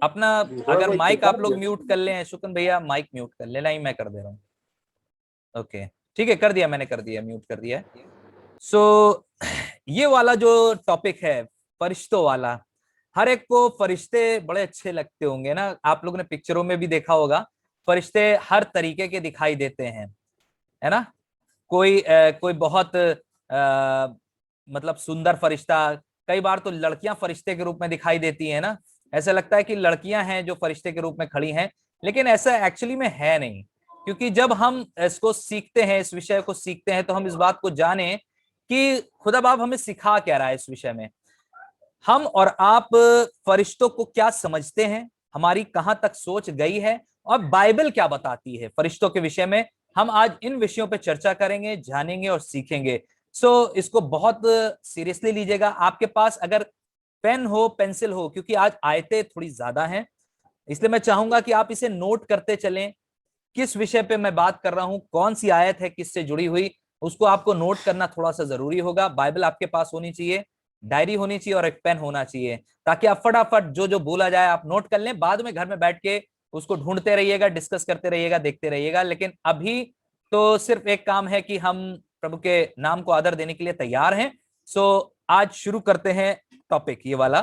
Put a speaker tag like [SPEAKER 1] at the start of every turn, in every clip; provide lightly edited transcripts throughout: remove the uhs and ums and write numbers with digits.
[SPEAKER 1] अपना अगर माइक आप लोग म्यूट कर लें, शुक्न भैया माइक म्यूट कर लेना, ही मैं कर दे रहा हूँ। ओके ठीक है, कर दिया, मैंने कर दिया, म्यूट कर दिया। सो ये वाला जो टॉपिक है फरिश्तों वाला, हर एक को फरिश्ते बड़े अच्छे लगते होंगे ना। आप लोगों ने पिक्चरों में भी देखा होगा, फरिश्ते हर तरीके के दिखाई देते हैं, है ना। कोई बहुत मतलब सुंदर फरिश्ता, कई बार तो लड़कियां फरिश्ते के रूप में दिखाई देती है ना। ऐसा लगता है कि लड़कियां हैं जो फरिश्ते के रूप में खड़ी हैं, लेकिन ऐसा एक्चुअली में है नहीं। क्योंकि जब हम इसको सीखते हैं, इस विषय को सीखते हैं, तो हम इस बात को जाने कि खुदा बाप हमें सिखा क्या रहा है इस विषय में। हम और आप फरिश्तों को क्या समझते हैं, हमारी कहां तक सोच गई है, और बाइबल क्या बताती है फरिश्तों के विषय में। हम आज इन विषयों पे चर्चा करेंगे, जानेंगे और सीखेंगे। इसको बहुत सीरियसली लीजिएगा। आपके पास अगर पेन हो, पेंसिल हो, क्योंकि आज आयतें थोड़ी ज्यादा हैं, इसलिए मैं चाहूंगा कि आप इसे नोट करते चलें। किस विषय पे मैं बात कर रहा हूं, कौन सी आयत है किससे जुड़ी हुई, उसको आपको नोट करना थोड़ा सा जरूरी होगा। बाइबल आपके पास होनी चाहिए, डायरी होनी चाहिए और एक पेन होना चाहिए, ताकि आप फटाफट जो जो बोला जाए आप नोट कर लें। बाद में घर में बैठ के उसको ढूंढते रहिएगा, डिस्कस करते रहिएगा, देखते रहिएगा। लेकिन अभी तो सिर्फ एक काम है कि हम प्रभु के नाम को आदर देने के लिए तैयार हैं। आज शुरू करते हैं टॉपिक ये वाला।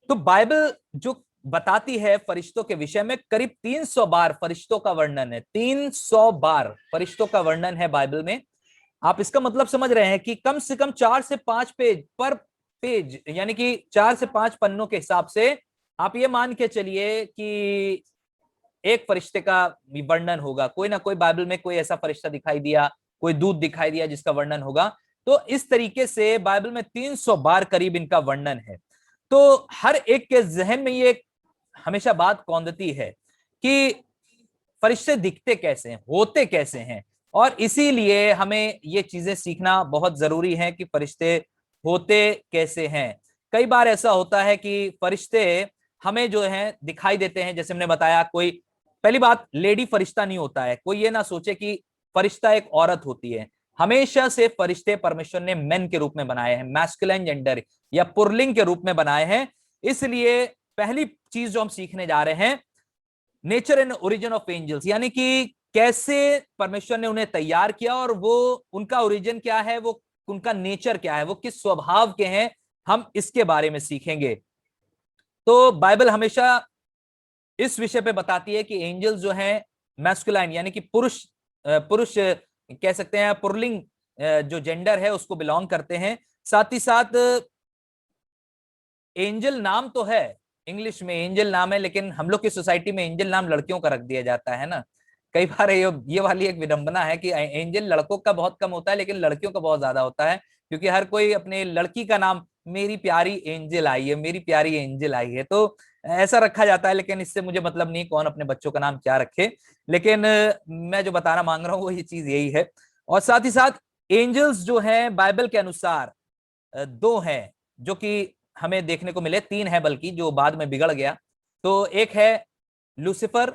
[SPEAKER 1] तो बाइबल जो बताती है फरिश्तों के विषय में, करीब 300 बार फरिश्तों का वर्णन है। 300 बार फरिश्तों का वर्णन है बाइबल में। आप इसका मतलब समझ रहे हैं कि कम से कम 4 से 5 पेज पर पेज, यानी कि 4 से 5 पन्नों के हिसाब से आप ये मान के चलिए कि एक फरिश्ते का वर्णन होगा। कोई ना कोई बाइबल में कोई ऐसा फरिश्ता दिखाई दिया, कोई दूत दिखाई दिया जिसका वर्णन होगा। तो इस तरीके से बाइबल में 300 बार करीब इनका वर्णन है। तो हर एक के जहन में ये हमेशा बात कौंधती है कि फरिश्ते दिखते कैसे हैं, होते कैसे हैं। और इसीलिए हमें ये चीजें सीखना बहुत जरूरी है कि फरिश्ते होते कैसे हैं। कई बार ऐसा होता है कि फरिश्ते हमें जो है दिखाई देते हैं, जैसे हमने बताया, कोई पहली बात लेडी फरिश्ता नहीं होता है। कोई ये ना सोचे कि फरिश्ता एक औरत होती है। हमेशा से फरिश्ते परमेश्वर ने मेन के रूप में बनाए हैं, मैस्कुलिन जेंडर या पुल्लिंग के रूप में बनाए हैं। इसलिए पहली चीज जो हम सीखने जा रहे हैं, nature and origin of angels, यानी कि कैसे परमेश्वर ने उन्हें तैयार किया और वो उनका ओरिजिन क्या है, वो उनका नेचर क्या है, वो किस स्वभाव के हैं, हम इसके बारे में सीखेंगे। तो बाइबल हमेशा इस विषय पे बताती है कि एंजल्स जो हैं मैस्कुलाइन, यानी कि पुरुष पुरुष कह सकते हैं, पुल्लिंग जो जेंडर है उसको बिलोंग करते हैं। साथ ही साथ एंजल नाम तो है, इंग्लिश में एंजल नाम है, लेकिन हम लोग की सोसाइटी में एंजल नाम लड़कियों का रख दिया जाता है ना। कई बार ये वाली एक विडंबना है कि एंजल लड़कों का बहुत कम होता है लेकिन लड़कियों का बहुत ज्यादा होता है। क्योंकि हर कोई अपने लड़की का नाम मेरी प्यारी एंजल आई है, मेरी प्यारी एंजल आई है, तो ऐसा रखा जाता है। लेकिन इससे मुझे मतलब नहीं कौन अपने बच्चों का नाम क्या रखे। लेकिन मैं जो बताना मांग रहा हूँ वो ये चीज यही है। और साथ ही साथ एंजल्स जो हैं बाइबल के अनुसार दो हैं जो कि हमें देखने को मिले, तीन है बल्कि, जो बाद में बिगड़ गया। तो एक है लूसीफर,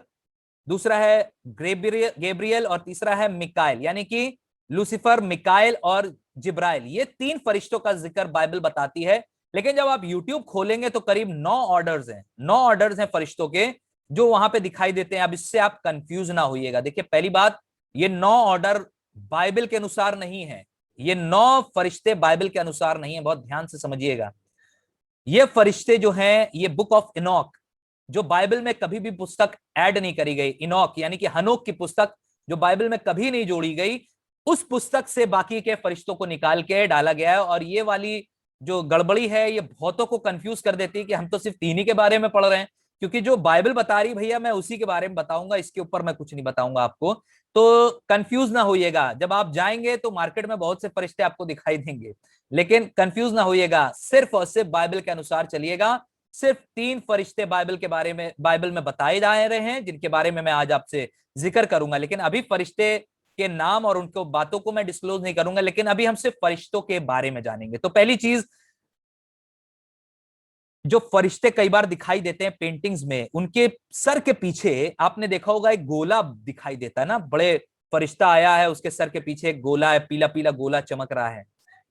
[SPEAKER 1] दूसरा है गैब्रियल और तीसरा है मिकाएल। यानी कि लूसीफर, मिकाएल और जिब्राइल, ये तीन फरिश्तों का जिक्र बाइबल बताती है। लेकिन जब आप यूट्यूब खोलेंगे तो करीब 9 ऑर्डर्स हैं, 9 ऑर्डर्स हैं फरिश्तों के जो वहां पे दिखाई देते हैं। अब इससे आप कंफ्यूज ना होइएगा। देखिए पहली बात, ये 9 ऑर्डर बाइबल के अनुसार नहीं है, ये 9 फरिश्ते बाइबल के अनुसार नहीं है, बहुत ध्यान से समझिएगा। ये फरिश्ते जो हैं, ये बुक ऑफ इनॉक, जो बाइबल में कभी भी पुस्तक ऐड नहीं करी गई, इनॉक यानी कि हनोक की पुस्तक जो बाइबल में कभी नहीं जोड़ी गई, उस पुस्तक से बाकी के फरिश्तों को निकाल के डाला गया है। और ये वाली जो गड़बड़ी है ये बहुतों को कंफ्यूज कर देती है कि हम तो सिर्फ तीन ही के बारे में पढ़ रहे हैं। क्योंकि जो बाइबल बता रही भैया मैं उसी के बारे में बताऊंगा, इसके ऊपर मैं कुछ नहीं बताऊंगा आपको। तो कंफ्यूज ना होइएगा, जब आप जाएंगे तो मार्केट में बहुत से फरिश्ते आपको दिखाई देंगे, लेकिन कंफ्यूज ना होइएगा, सिर्फ और सिर्फ बाइबल के अनुसार चलिएगा। सिर्फ तीन फरिश्ते बाइबल के बारे में, बाइबल में बताए जा रहे हैं, जिनके बारे में मैं आज आपसे जिक्र करूंगा। लेकिन अभी फरिश्ते के नाम और उनको बातों को मैं डिस्क्लोज नहीं करूंगा, लेकिन अभी हम सिर्फ फरिश्तों के बारे में जानेंगे। तो पहली चीज, जो फरिश्ते कई बार दिखाई देते हैं पेंटिंग्स में, उनके सर के पीछे आपने देखा होगा एक गोला दिखाई देता है ना। बड़े फरिश्ता आया है, उसके सर के पीछे एक गोला है, पीला पीला गोला चमक रहा है।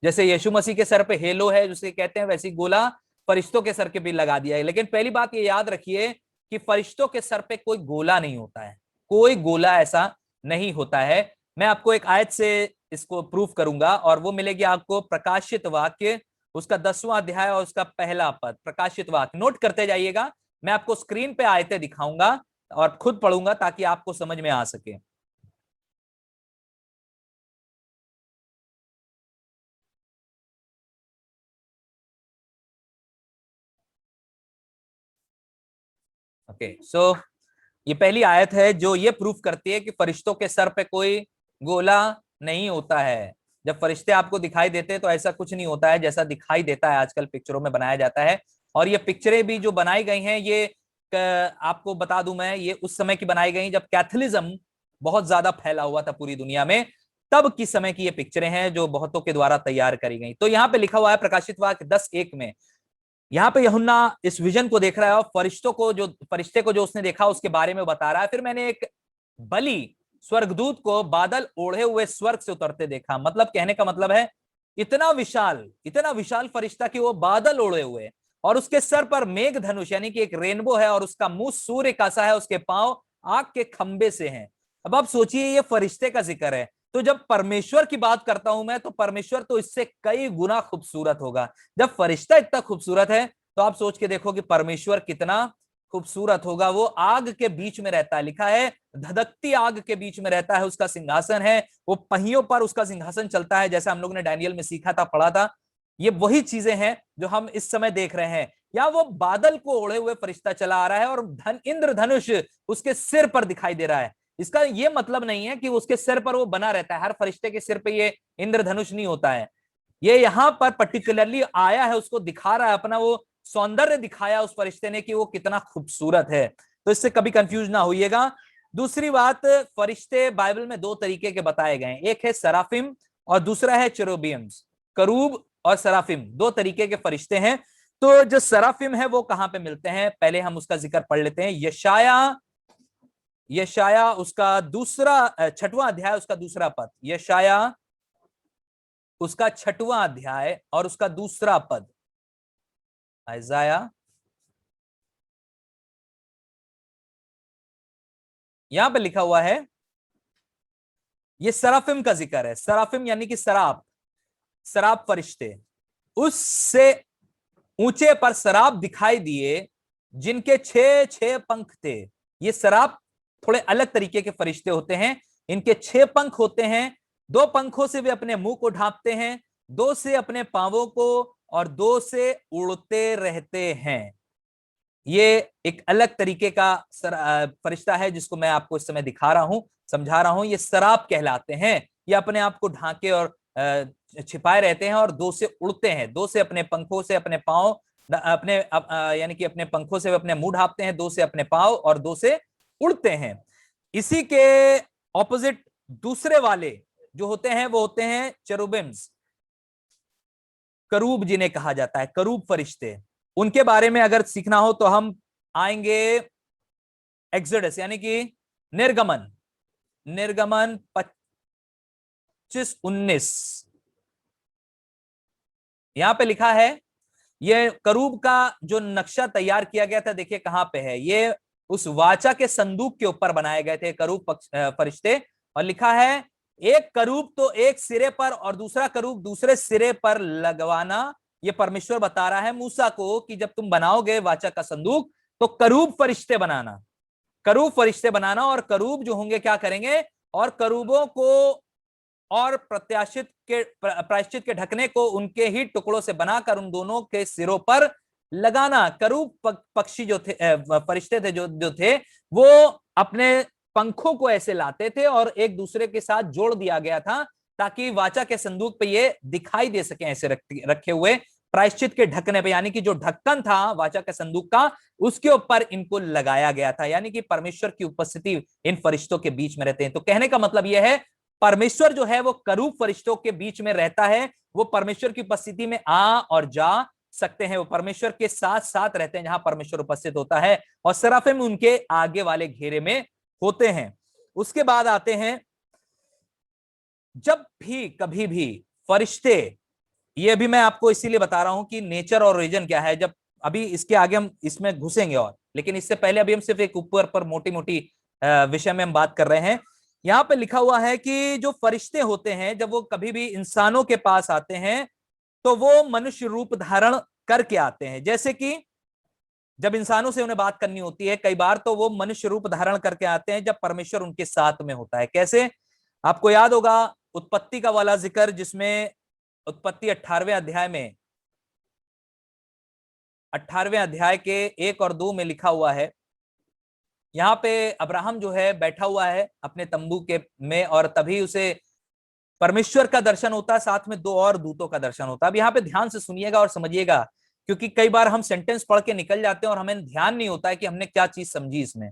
[SPEAKER 1] जैसे यीशु मसीह के सर पे हेलो है जिसे कहते हैं, वैसी गोला फरिश्तों के सर के भी लगा दिया है। लेकिन पहली बात ये याद रखिए कि फरिश्तों के सर पे कोई गोला नहीं होता है, कोई गोला ऐसा नहीं होता है। मैं आपको एक आयत से इसको प्रूफ करूंगा और वो मिलेगी आपको प्रकाशित वाक्य, उसका 10वां अध्याय और उसका पहला पद। प्रकाशित वाक्य नोट करते जाइएगा, मैं आपको स्क्रीन पे आयतें दिखाऊंगा और खुद पढ़ूंगा ताकि आपको समझ में आ सके। ओके सो ये पहली आयत है जो ये प्रूफ करती है कि फरिश्तों के सर पे कोई गोला नहीं होता है। जब फरिश्ते आपको दिखाई देते हैं तो ऐसा कुछ नहीं होता है जैसा दिखाई देता है आजकल पिक्चरों में बनाया जाता है। और ये पिक्चरें भी जो बनाई गई हैं ये आपको बता दूं मैं, ये उस समय की बनाई गई जब कैथोलिज्म बहुत ज्यादा फैला हुआ था पूरी दुनिया में, तब की समय की ये पिक्चरें हैं जो बहुतों के द्वारा तैयार करी गई। तो यहाँ पे लिखा हुआ है प्रकाशित वाक्य 10:1 में, यहाँ पे यूहन्ना इस विजन को देख रहा है और फरिश्ते को जो उसने देखा उसके बारे में बता रहा है। फिर मैंने एक बलि स्वर्गदूत को बादल ओढ़े हुए स्वर्ग से उतरते देखा। मतलब कहने का मतलब है इतना विशाल फरिश्ता कि वो बादल ओढ़े हुए, और उसके सर पर मेघ धनुष यानी कि एक रेनबो है, और उसका मुंह सूर्य का सा है, उसके पांव आग के खंबे से हैं। अब आप सोचिए ये फरिश्ते का जिक्र है, तो जब परमेश्वर की बात करता हूं मैं तो परमेश्वर तो इससे कई गुना खूबसूरत होगा। जब फरिश्ता इतना खूबसूरत है तो आप सोच के देखो कि परमेश्वर कितना खूबसूरत होगा। वो आग के बीच में रहता है, लिखा है धधकती आग के बीच में रहता है, उसका सिंहासन है, वो पहियों पर उसका सिंहासन चलता है, जैसा हम लोग ने डैनियल में सीखा था, पढ़ा था। ये वही चीजें हैं जो हम इस समय देख रहे हैं। या वो बादल को ओढ़े हुए फरिश्ता चला आ रहा है और इंद्रधनुष उसके सिर पर दिखाई दे रहा है। इसका ये मतलब नहीं है कि उसके सिर पर वो बना रहता है, हर फरिश्ते के सिर पे ये इंद्रधनुष नहीं होता है। ये यहां पर पर्टिकुलरली आया है, उसको दिखा रहा है, अपना वो सौंदर्य दिखाया उस फरिश्ते ने कि वो कितना खूबसूरत है। तो इससे कभी कंफ्यूज ना होइएगा। दूसरी बात, फरिश्ते बाइबल में दो तरीके के बताए गए हैं, एक है सराफिम और दूसरा है चेरुबियम्स। करूब और सराफिम दो तरीके के फरिश्ते हैं। तो जो सराफिम है वो कहां पे मिलते हैं, पहले हम उसका जिक्र पढ़ लेते हैं। यशाया उसका दूसरा 6वां अध्याय उसका दूसरा पद, यशाया उसका 6वां अध्याय और उसका दूसरा पद। आइजाया, यहां पे लिखा हुआ है, ये सराफिम का जिक्र है। सराफिम यानी कि शराब फरिश्ते, उससे ऊंचे पर शराब दिखाई दिए जिनके 6 पंख थे। ये शराब थोड़े अलग तरीके के फरिश्ते होते हैं, इनके 6 पंख होते हैं। 2 पंखों से वे अपने मुंह को ढांपते हैं, 2 से अपने पांवों को, और 2 से उड़ते रहते हैं। ये एक अलग तरीके का फरिश्ता है जिसको मैं आपको इस समय दिखा रहा हूं, समझा रहा हूं। ये शराब कहलाते हैं। ये अपने आप को ढांके और छिपाए रहते हैं, और 2 से उड़ते हैं, 2 से अपने पंखों से अपने पांव, अपने यानी कि अपने पंखों से अपने मुंह ढांपते हैं, 2 से अपने पांव और 2 से उड़ते हैं। इसी के ऑपोजिट दूसरे वाले जो होते हैं वो होते हैं चेरुबिम्स, करूब जिन्हें कहा जाता है, करूब फरिश्ते। उनके बारे में अगर सीखना हो तो हम आएंगे एक्सोडस यानी कि निर्गमन, निर्गमन 25-19। यहां पे लिखा है, ये करूब का जो नक्शा तैयार किया गया था, देखिए कहां पे है, ये उस वाचा के संदूक के ऊपर बनाए गए थे करूब फरिश्ते। और लिखा है एक करूब तो एक सिरे पर और दूसरा करूब दूसरे सिरे पर लगवाना। ये परमेश्वर बता रहा है मूसा को कि जब तुम बनाओगे वाचा का संदूक तो करूब फरिश्ते बनाना, करूब फरिश्ते बनाना। और करूब जो होंगे क्या करेंगे, और करूबों को और प्रायश्चित के ढकने को उनके ही टुकड़ों से बनाकर उन दोनों के सिरों पर लगाना। करूब पक्षी जो थे, फरिश्ते थे जो थे, वो अपने पंखों को ऐसे लाते थे और एक दूसरे के साथ जोड़ दिया गया था ताकि वाचा के संदूक पे ये दिखाई दे सके, ऐसे रखे हुए प्रायश्चित के ढकने पे, यानी कि जो ढक्कन था वाचा के संदूक का उसके ऊपर इनको लगाया गया था। यानी कि परमेश्वर की उपस्थिति इन फरिश्तों के बीच में रहते हैं। तो कहने का मतलब यह है, परमेश्वर जो है वो करूब फरिश्तों के बीच में रहता है। वो परमेश्वर की उपस्थिति में आ और जा सकते हैं, वो परमेश्वर के साथ साथ रहते हैं जहां परमेश्वर उपस्थित होता है। और सराफिम उनके आगे वाले घेरे में होते हैं। उसके बाद आते हैं, जब भी कभी भी फरिश्ते ये अभी मैं आपको इसीलिए बता रहा हूं कि नेचर और रीजन क्या है, जब अभी इसके आगे हम इसमें घुसेंगे और, लेकिन इससे पहले अभी हम सिर्फ एक ऊपर पर मोटी मोटी विषय में हम बात कर रहे हैं। यहाँ पे लिखा हुआ है कि जो फरिश्ते होते हैं जब वो कभी भी इंसानों के पास आते हैं तो वो मनुष्य रूप धारण करके आते हैं। जैसे कि जब इंसानों से उन्हें बात करनी होती है कई बार तो वो मनुष्य रूप धारण करके आते हैं जब परमेश्वर उनके साथ में होता है। कैसे? आपको याद होगा उत्पत्ति का वाला जिक्र, जिसमें उत्पत्ति 18वें अध्याय में 18वें अध्याय के 1 और 2 में लिखा हुआ है, यहाँ पे अब्राहम जो है बैठा हुआ है अपने तंबू के में, और तभी उसे परमेश्वर का दर्शन होता है, साथ में 2 और दूतों का दर्शन होता है। अब यहाँ पे ध्यान से सुनिएगा और समझिएगा, क्योंकि कई बार हम सेंटेंस पढ़ के निकल जाते हैं और हमें ध्यान नहीं होता है कि हमने क्या चीज समझी इसमें।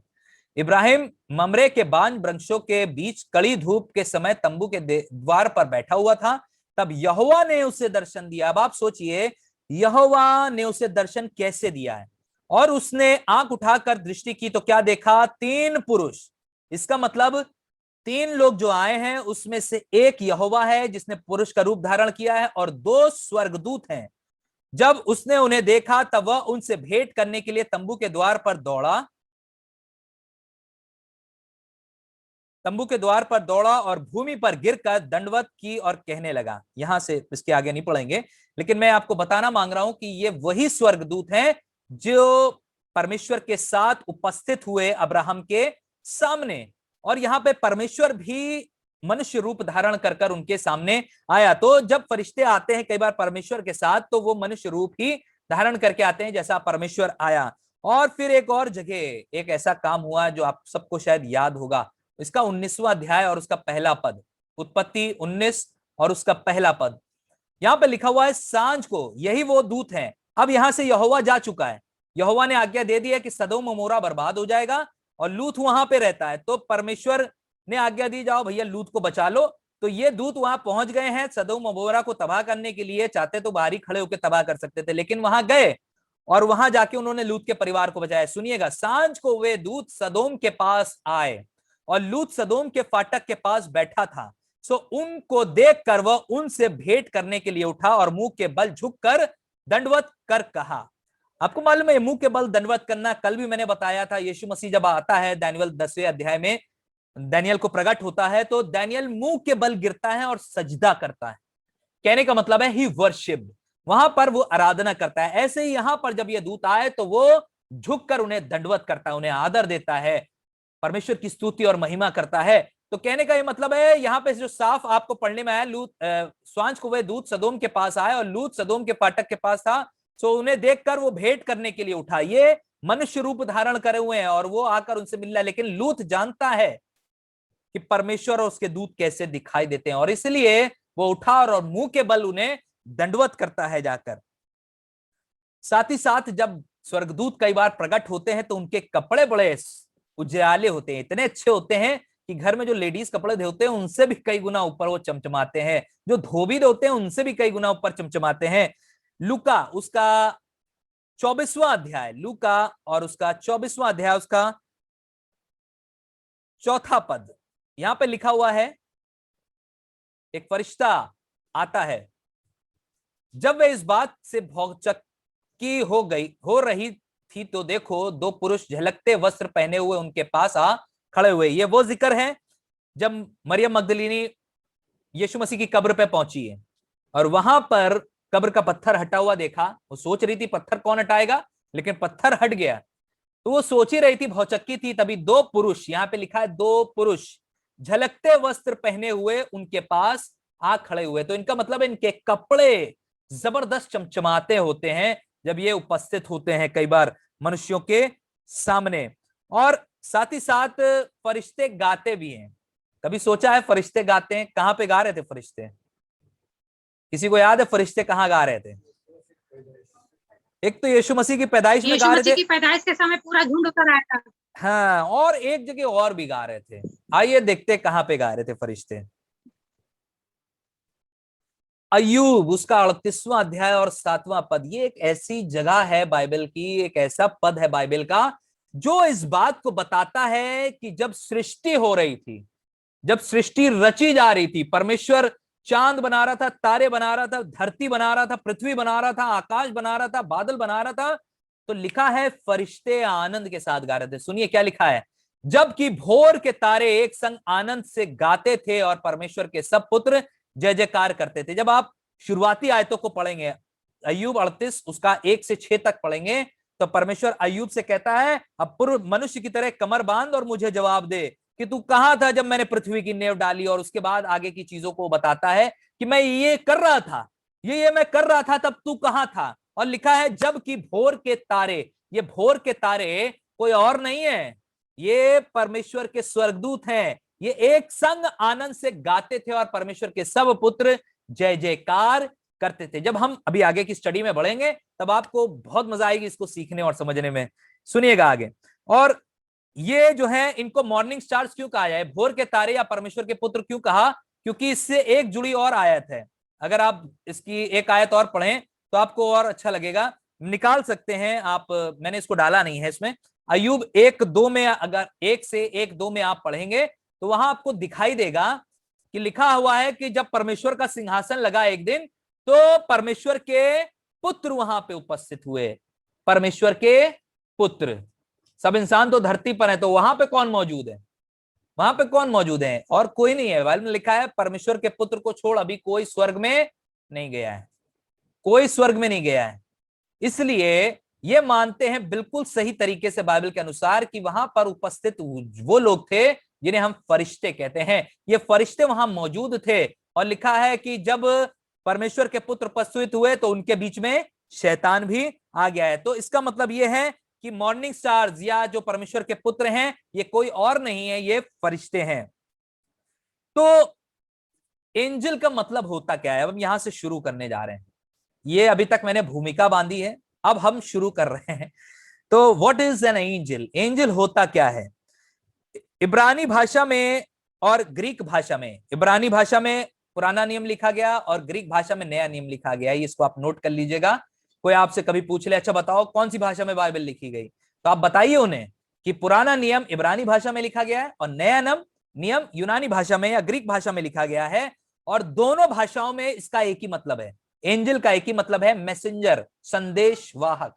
[SPEAKER 1] इब्राहिम ममरे के बांज वृक्षों के बीच कड़ी धूप के समय तंबू के द्वार पर बैठा हुआ था, तब यहोवा ने उसे दर्शन दिया। अब आप सोचिए यहोवा ने उसे दर्शन कैसे दिया है, और उसने आंख उठाकर दृष्टि की तो क्या देखा? 3 पुरुष। इसका मतलब 3 लोग जो आए हैं उसमें से एक यहोवा है जिसने पुरुष का रूप धारण किया है, और 2 स्वर्गदूत हैं। जब उसने उन्हें देखा तब वह उनसे भेंट करने के लिए तंबू के द्वार पर दौड़ा, तंबू के द्वार पर दौड़ा और भूमि पर गिरकर दंडवत की और कहने लगा। यहां से इसके आगे नहीं पढ़ेंगे, लेकिन मैं आपको बताना मांग रहा हूं कि ये वही स्वर्गदूत हैं जो परमेश्वर के साथ उपस्थित हुए अब्राहम के सामने, और यहां पे परमेश्वर भी मनुष्य रूप धारण कर कर उनके सामने आया। तो जब फरिश्ते आते हैं कई बार परमेश्वर के साथ, तो वो मनुष्य रूप ही धारण करके आते हैं जैसा परमेश्वर आया। और फिर एक और जगह एक ऐसा काम हुआ जो आप सबको शायद याद होगा, इसका 19वां अध्याय और उसका पहला पद, उत्पत्ति 19 और उसका पहला पद। यहां पे लिखा हुआ है सांझ को यही वो दूत हैं। अब यहां से यहोवा जा चुका है, यहोवा ने आज्ञा दे दी है कि सदोम अमोरा बर्बाद हो जाएगा और लूत वहां पे रहता है। तो परमेश्वर ने आज्ञा दी जाओ भैया लूत को बचा लो। तो ये दूत वहां पहुंच गए हैं सदोम अमोरा को तबाह करने के लिए। चाहते तो बाहर ही खड़े होकर तबाह कर सकते थे, लेकिन वहां गए और वहां जाके उन्होंने लूत के परिवार को बचाया। सुनिएगा, सांझ को वे दूत सदोम के पास आए और लूत सदोम के फाटक के पास बैठा था। सो उनको देखकर वह उनसे भेंट करने के लिए उठा और मुंह के बल झुककर दंडवत कर कहा। आपको मालूम है मुंह के बल दंडवत करना, कल भी मैंने बताया था। यीशु मसीह जब आता है दानियेल 10वें अध्याय में, दानियेल को प्रकट होता है तो दानियेल मुंह के बल गिरता है और सजदा करता है। कहने का मतलब है ही वर्शिप, वहां पर वो आराधना करता है। ऐसे ही यहां पर जब ये दूत आए तो वो झुककर उन्हें दंडवत करता है, उन्हें आदर देता है, परमेश्वर की स्तुति और महिमा करता है। तो कहने का ये मतलब है यहाँ पे जो साफ आपको पढ़ने में आया, लूत सांझ को वे दूत सदोम के पास आए और लूत सदोम के फाटक के पास था। सो उन्हें देखकर वो भेंट करने के लिए उठा। ये मनुष्य रूप धारण करे हुए हैं और वो आकर उनसे मिल रहा है, लेकिन लूत जानता है कि परमेश्वर और उसके दूत कैसे दिखाई देते हैं, और इसलिए वो उठा और मुंह के बल उन्हें दंडवत करता है जाकर। साथ ही साथ जब स्वर्गदूत कई बार प्रकट होते हैं तो उनके कपड़े बड़े उज्याले होते हैं, इतने अच्छे होते हैं कि घर में जो लेडीज कपड़े धोते हैं उनसे भी कई गुना ऊपर वो चमचमाते हैं, जो धोबी धोते हैं उनसे भी कई गुना ऊपर चमचमाते हैं। लूका उसका 24वां अध्याय, लूका और उसका 24वां अध्याय उसका 4था पद, यहां पे लिखा हुआ है एक फरिश्ता आता है। जब वे इस बात से भौचक्की हो रही थी तो देखो 2 पुरुष झलकते वस्त्र पहने हुए उनके पास आ खड़े हुए। ये वो जिक्र है जब मरियम मगदलीनी यीशु मसीह की कब्र पे पहुंची है और वहां पर कब्र का पत्थर हटा हुआ देखा। वो सोच रही थी पत्थर कौन हटाएगा, लेकिन पत्थर हट गया। तो वो सोच ही रही थी, भौचक्की थी, तभी 2 पुरुष, यहां पे लिखा है 2 पुरुष झलकते वस्त्र पहने हुए उनके पास आ खड़े हुए। तो इनका मतलब है इनके कपड़े जबरदस्त चमचमाते होते हैं जब ये उपस्थित होते हैं कई बार मनुष्यों के सामने। और साथ ही साथ फरिश्ते गाते भी हैं। कभी सोचा है फरिश्ते गाते हैं? कहां पे गा रहे थे फरिश्ते? किसी को याद है फरिश्ते कहां गा रहे थे? एक तो यीशु मसीह की पैदाइश में गा रहे थे,
[SPEAKER 2] यीशु मसीह की पैदाइश के समय पूरा झुंड उतर आया था।
[SPEAKER 1] हाँ, और एक जगह और भी गा रहे थे। आइए देखते कहां पे गा रहे थे फरिश्ते। अय्यूब उसका 38वां अध्याय और 7वां पद। ये एक ऐसी जगह है बाइबल की, एक ऐसा पद है बाइबल का जो इस बात को बताता है कि जब सृष्टि हो रही थी, जब सृष्टि रची जा रही थी, परमेश्वर चांद बना रहा था, तारे बना रहा था, धरती बना रहा था, पृथ्वी बना रहा था, आकाश बना रहा था, बादल बना रहा था, तो लिखा है फरिश्ते आनंद के साथ गा रहे थे। सुनिए क्या लिखा है, जबकि भोर के तारे एक संग आनंद से गाते थे और परमेश्वर के सब पुत्र जय जयकार करते थे। जब आप शुरुआती आयतों को पढ़ेंगे, अय्यूब 38 उसका 1 से 6 तक पढ़ेंगे, तो परमेश्वर अय्यूब से कहता है, अब पूर्व मनुष्य की तरह कमर बांध और मुझे जवाब दे कि तू कहां था जब मैंने पृथ्वी की नेव डाली। और उसके बाद आगे की चीजों को बताता है कि मैं ये कर रहा था, ये मैं कर रहा था, तब तू कहां था। और लिखा है जबकि भोर के तारे, ये भोर के तारे कोई और नहीं है, ये परमेश्वर के स्वर्गदूत हैं, ये एक संग आनंद से गाते थे और परमेश्वर के सब पुत्र जय जयकार करते थे। जब हम अभी आगे की स्टडी में बढ़ेंगे तब आपको बहुत मजा आएगी इसको सीखने और समझने में। सुनिएगा आगे। और ये जो है इनको मॉर्निंग स्टार्स क्यों कहा जाए, भोर के तारे या परमेश्वर के पुत्र क्यों कहा, क्योंकि इससे एक जुड़ी और आयत है। अगर आप इसकी एक आयत और पढ़ें तो आपको और अच्छा लगेगा, निकाल सकते हैं आप, मैंने इसको डाला नहीं है इसमें। अय्यूब 1:2 में, अगर 1 से 1:2 में आप पढ़ेंगे तो वहां आपको दिखाई देगा कि लिखा हुआ है कि जब परमेश्वर का सिंहासन लगा एक दिन, तो परमेश्वर के पुत्र वहां पे उपस्थित हुए। परमेश्वर के पुत्र, सब इंसान तो धरती पर है, तो वहां पे कौन मौजूद है, वहां पे कौन मौजूद है, और कोई नहीं है। बाइबल में लिखा है परमेश्वर के पुत्र को छोड़ अभी कोई स्वर्ग में नहीं गया है, कोई स्वर्ग में नहीं गया है। इसलिए ये मानते हैं बिल्कुल सही तरीके से बाइबल के अनुसार कि वहां पर उपस्थित वो लोग थे जिन्हें हम फरिश्ते कहते हैं, ये फरिश्ते वहां मौजूद थे। और लिखा है कि जब परमेश्वर के पुत्र उपस्थित हुए तो उनके बीच में शैतान भी आ गया है। तो इसका मतलब ये है कि मॉर्निंग स्टार्स या जो परमेश्वर के पुत्र हैं ये कोई और नहीं है, ये फरिश्ते हैं। तो एंजल का मतलब होता क्या है, अब हम यहां से शुरू करने जा रहे हैं। ये अभी तक मैंने भूमिका बांधी है, अब हम शुरू कर रहे हैं। तो what is an angel, angel होता क्या है। इब्रानी भाषा में और ग्रीक भाषा में, इब्रानी भाषा में पुराना नियम लिखा गया और ग्रीक भाषा में नया नियम लिखा गया, इसको आप नोट कर लीजिएगा। कोई आपसे कभी पूछ ले, अच्छा बताओ कौन सी भाषा में बाइबल लिखी गई, तो आप बताइए उन्हें कि पुराना नियम इब्रानी भाषा में लिखा गया है और नया नियम यूनानी भाषा में या ग्रीक भाषा में लिखा गया है। और दोनों भाषाओं में इसका एक ही मतलब है, एंजल का एक ही मतलब है मैसेंजर, संदेशवाहक।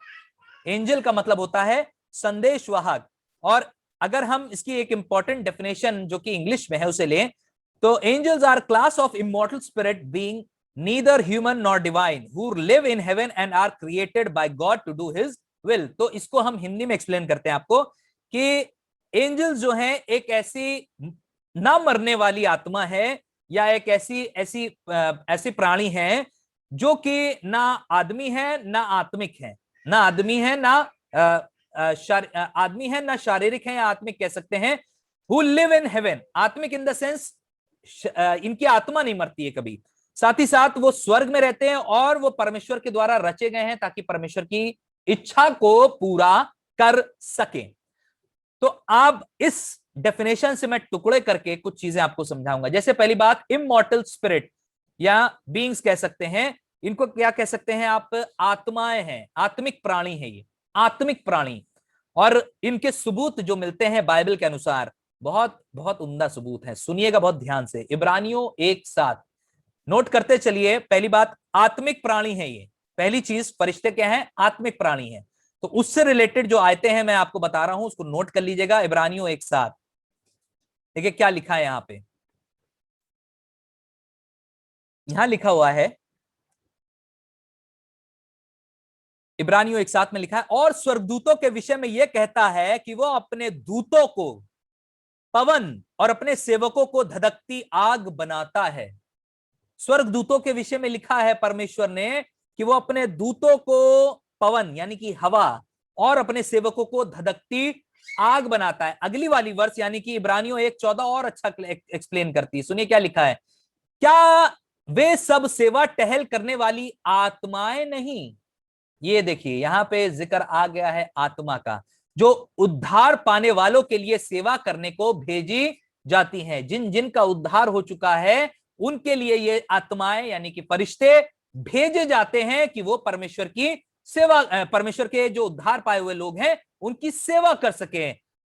[SPEAKER 1] एंजल का मतलब होता है संदेशवाहक। और अगर हम इसकी एक इंपॉर्टेंट डेफिनेशन जो कि इंग्लिश में है उसे लें, तो angels are class of immortal spirit being neither human nor divine who live in heaven and are created by God to do his will. तो इसको हम हिंदी में एक्सप्लेन करते हैं आपको कि एंजल्स जो हैं एक ऐसी ना मरने वाली आत्मा है या एक ऐसी प्राणी है जो कि ना आदमी है ना आत्मिक है, ना आदमी है ना आदमी है ना शारीरिक है या आत्मिक कह सकते हैं। हु लिव इन हेवन, आत्मिक इन द सेंस इनकी आत्मा नहीं मरती है कभी, साथ ही साथ वो स्वर्ग में रहते हैं और वो परमेश्वर के द्वारा रचे गए हैं ताकि परमेश्वर की इच्छा को पूरा कर सके। तो आप इस डेफिनेशन से मैं टुकड़े करके कुछ चीजें आपको समझाऊंगा। जैसे पहली बात, इमॉर्टल स्पिरिट या बीइंग्स कह सकते हैं, इनको क्या कह सकते हैं आप, आत्माएं हैं, आत्मिक प्राणी है ये, आत्मिक प्राणी। और इनके सबूत जो मिलते हैं बाइबल के अनुसार बहुत बहुत उम्दा सबूत है, सुनिएगा बहुत ध्यान से। इब्रानियों 1:7 नोट करते चलिए। पहली बात, आत्मिक प्राणी है ये, पहली चीज फरिश्ते क्या है, आत्मिक प्राणी है। तो उससे रिलेटेड जो आयतें हैं मैं आपको बता रहा हूं उसको नोट कर लीजिएगा। इब्रानियों 1:7 देखिए क्या लिखा है यहां पे, यहां लिखा हुआ है इब्रानियों 1:7 में लिखा है, और स्वर्गदूतों के विषय में यह कहता है कि वो अपने दूतों को पवन और अपने सेवकों को धधकती आग बनाता है। स्वर्गदूतों के विषय में लिखा है परमेश्वर ने कि वो अपने दूतों को पवन यानी कि हवा और अपने सेवकों को धधकती आग बनाता है। अगली वाली वर्ष यानी कि इब्रानियों 1:14 और अच्छा एक्सप्लेन करती है, सुनिए क्या लिखा है, क्या वे सब सेवा टहल करने वाली आत्माएं नहीं। ये देखिए यहां पे जिक्र आ गया है आत्मा का, जो उद्धार पाने वालों के लिए सेवा करने को भेजी जाती हैं। जिन जिन का उद्धार हो चुका है उनके लिए ये आत्माएं यानी कि फरिश्ते भेजे जाते हैं कि वो परमेश्वर की सेवा, परमेश्वर के जो उद्धार पाए हुए लोग हैं उनकी सेवा कर सके।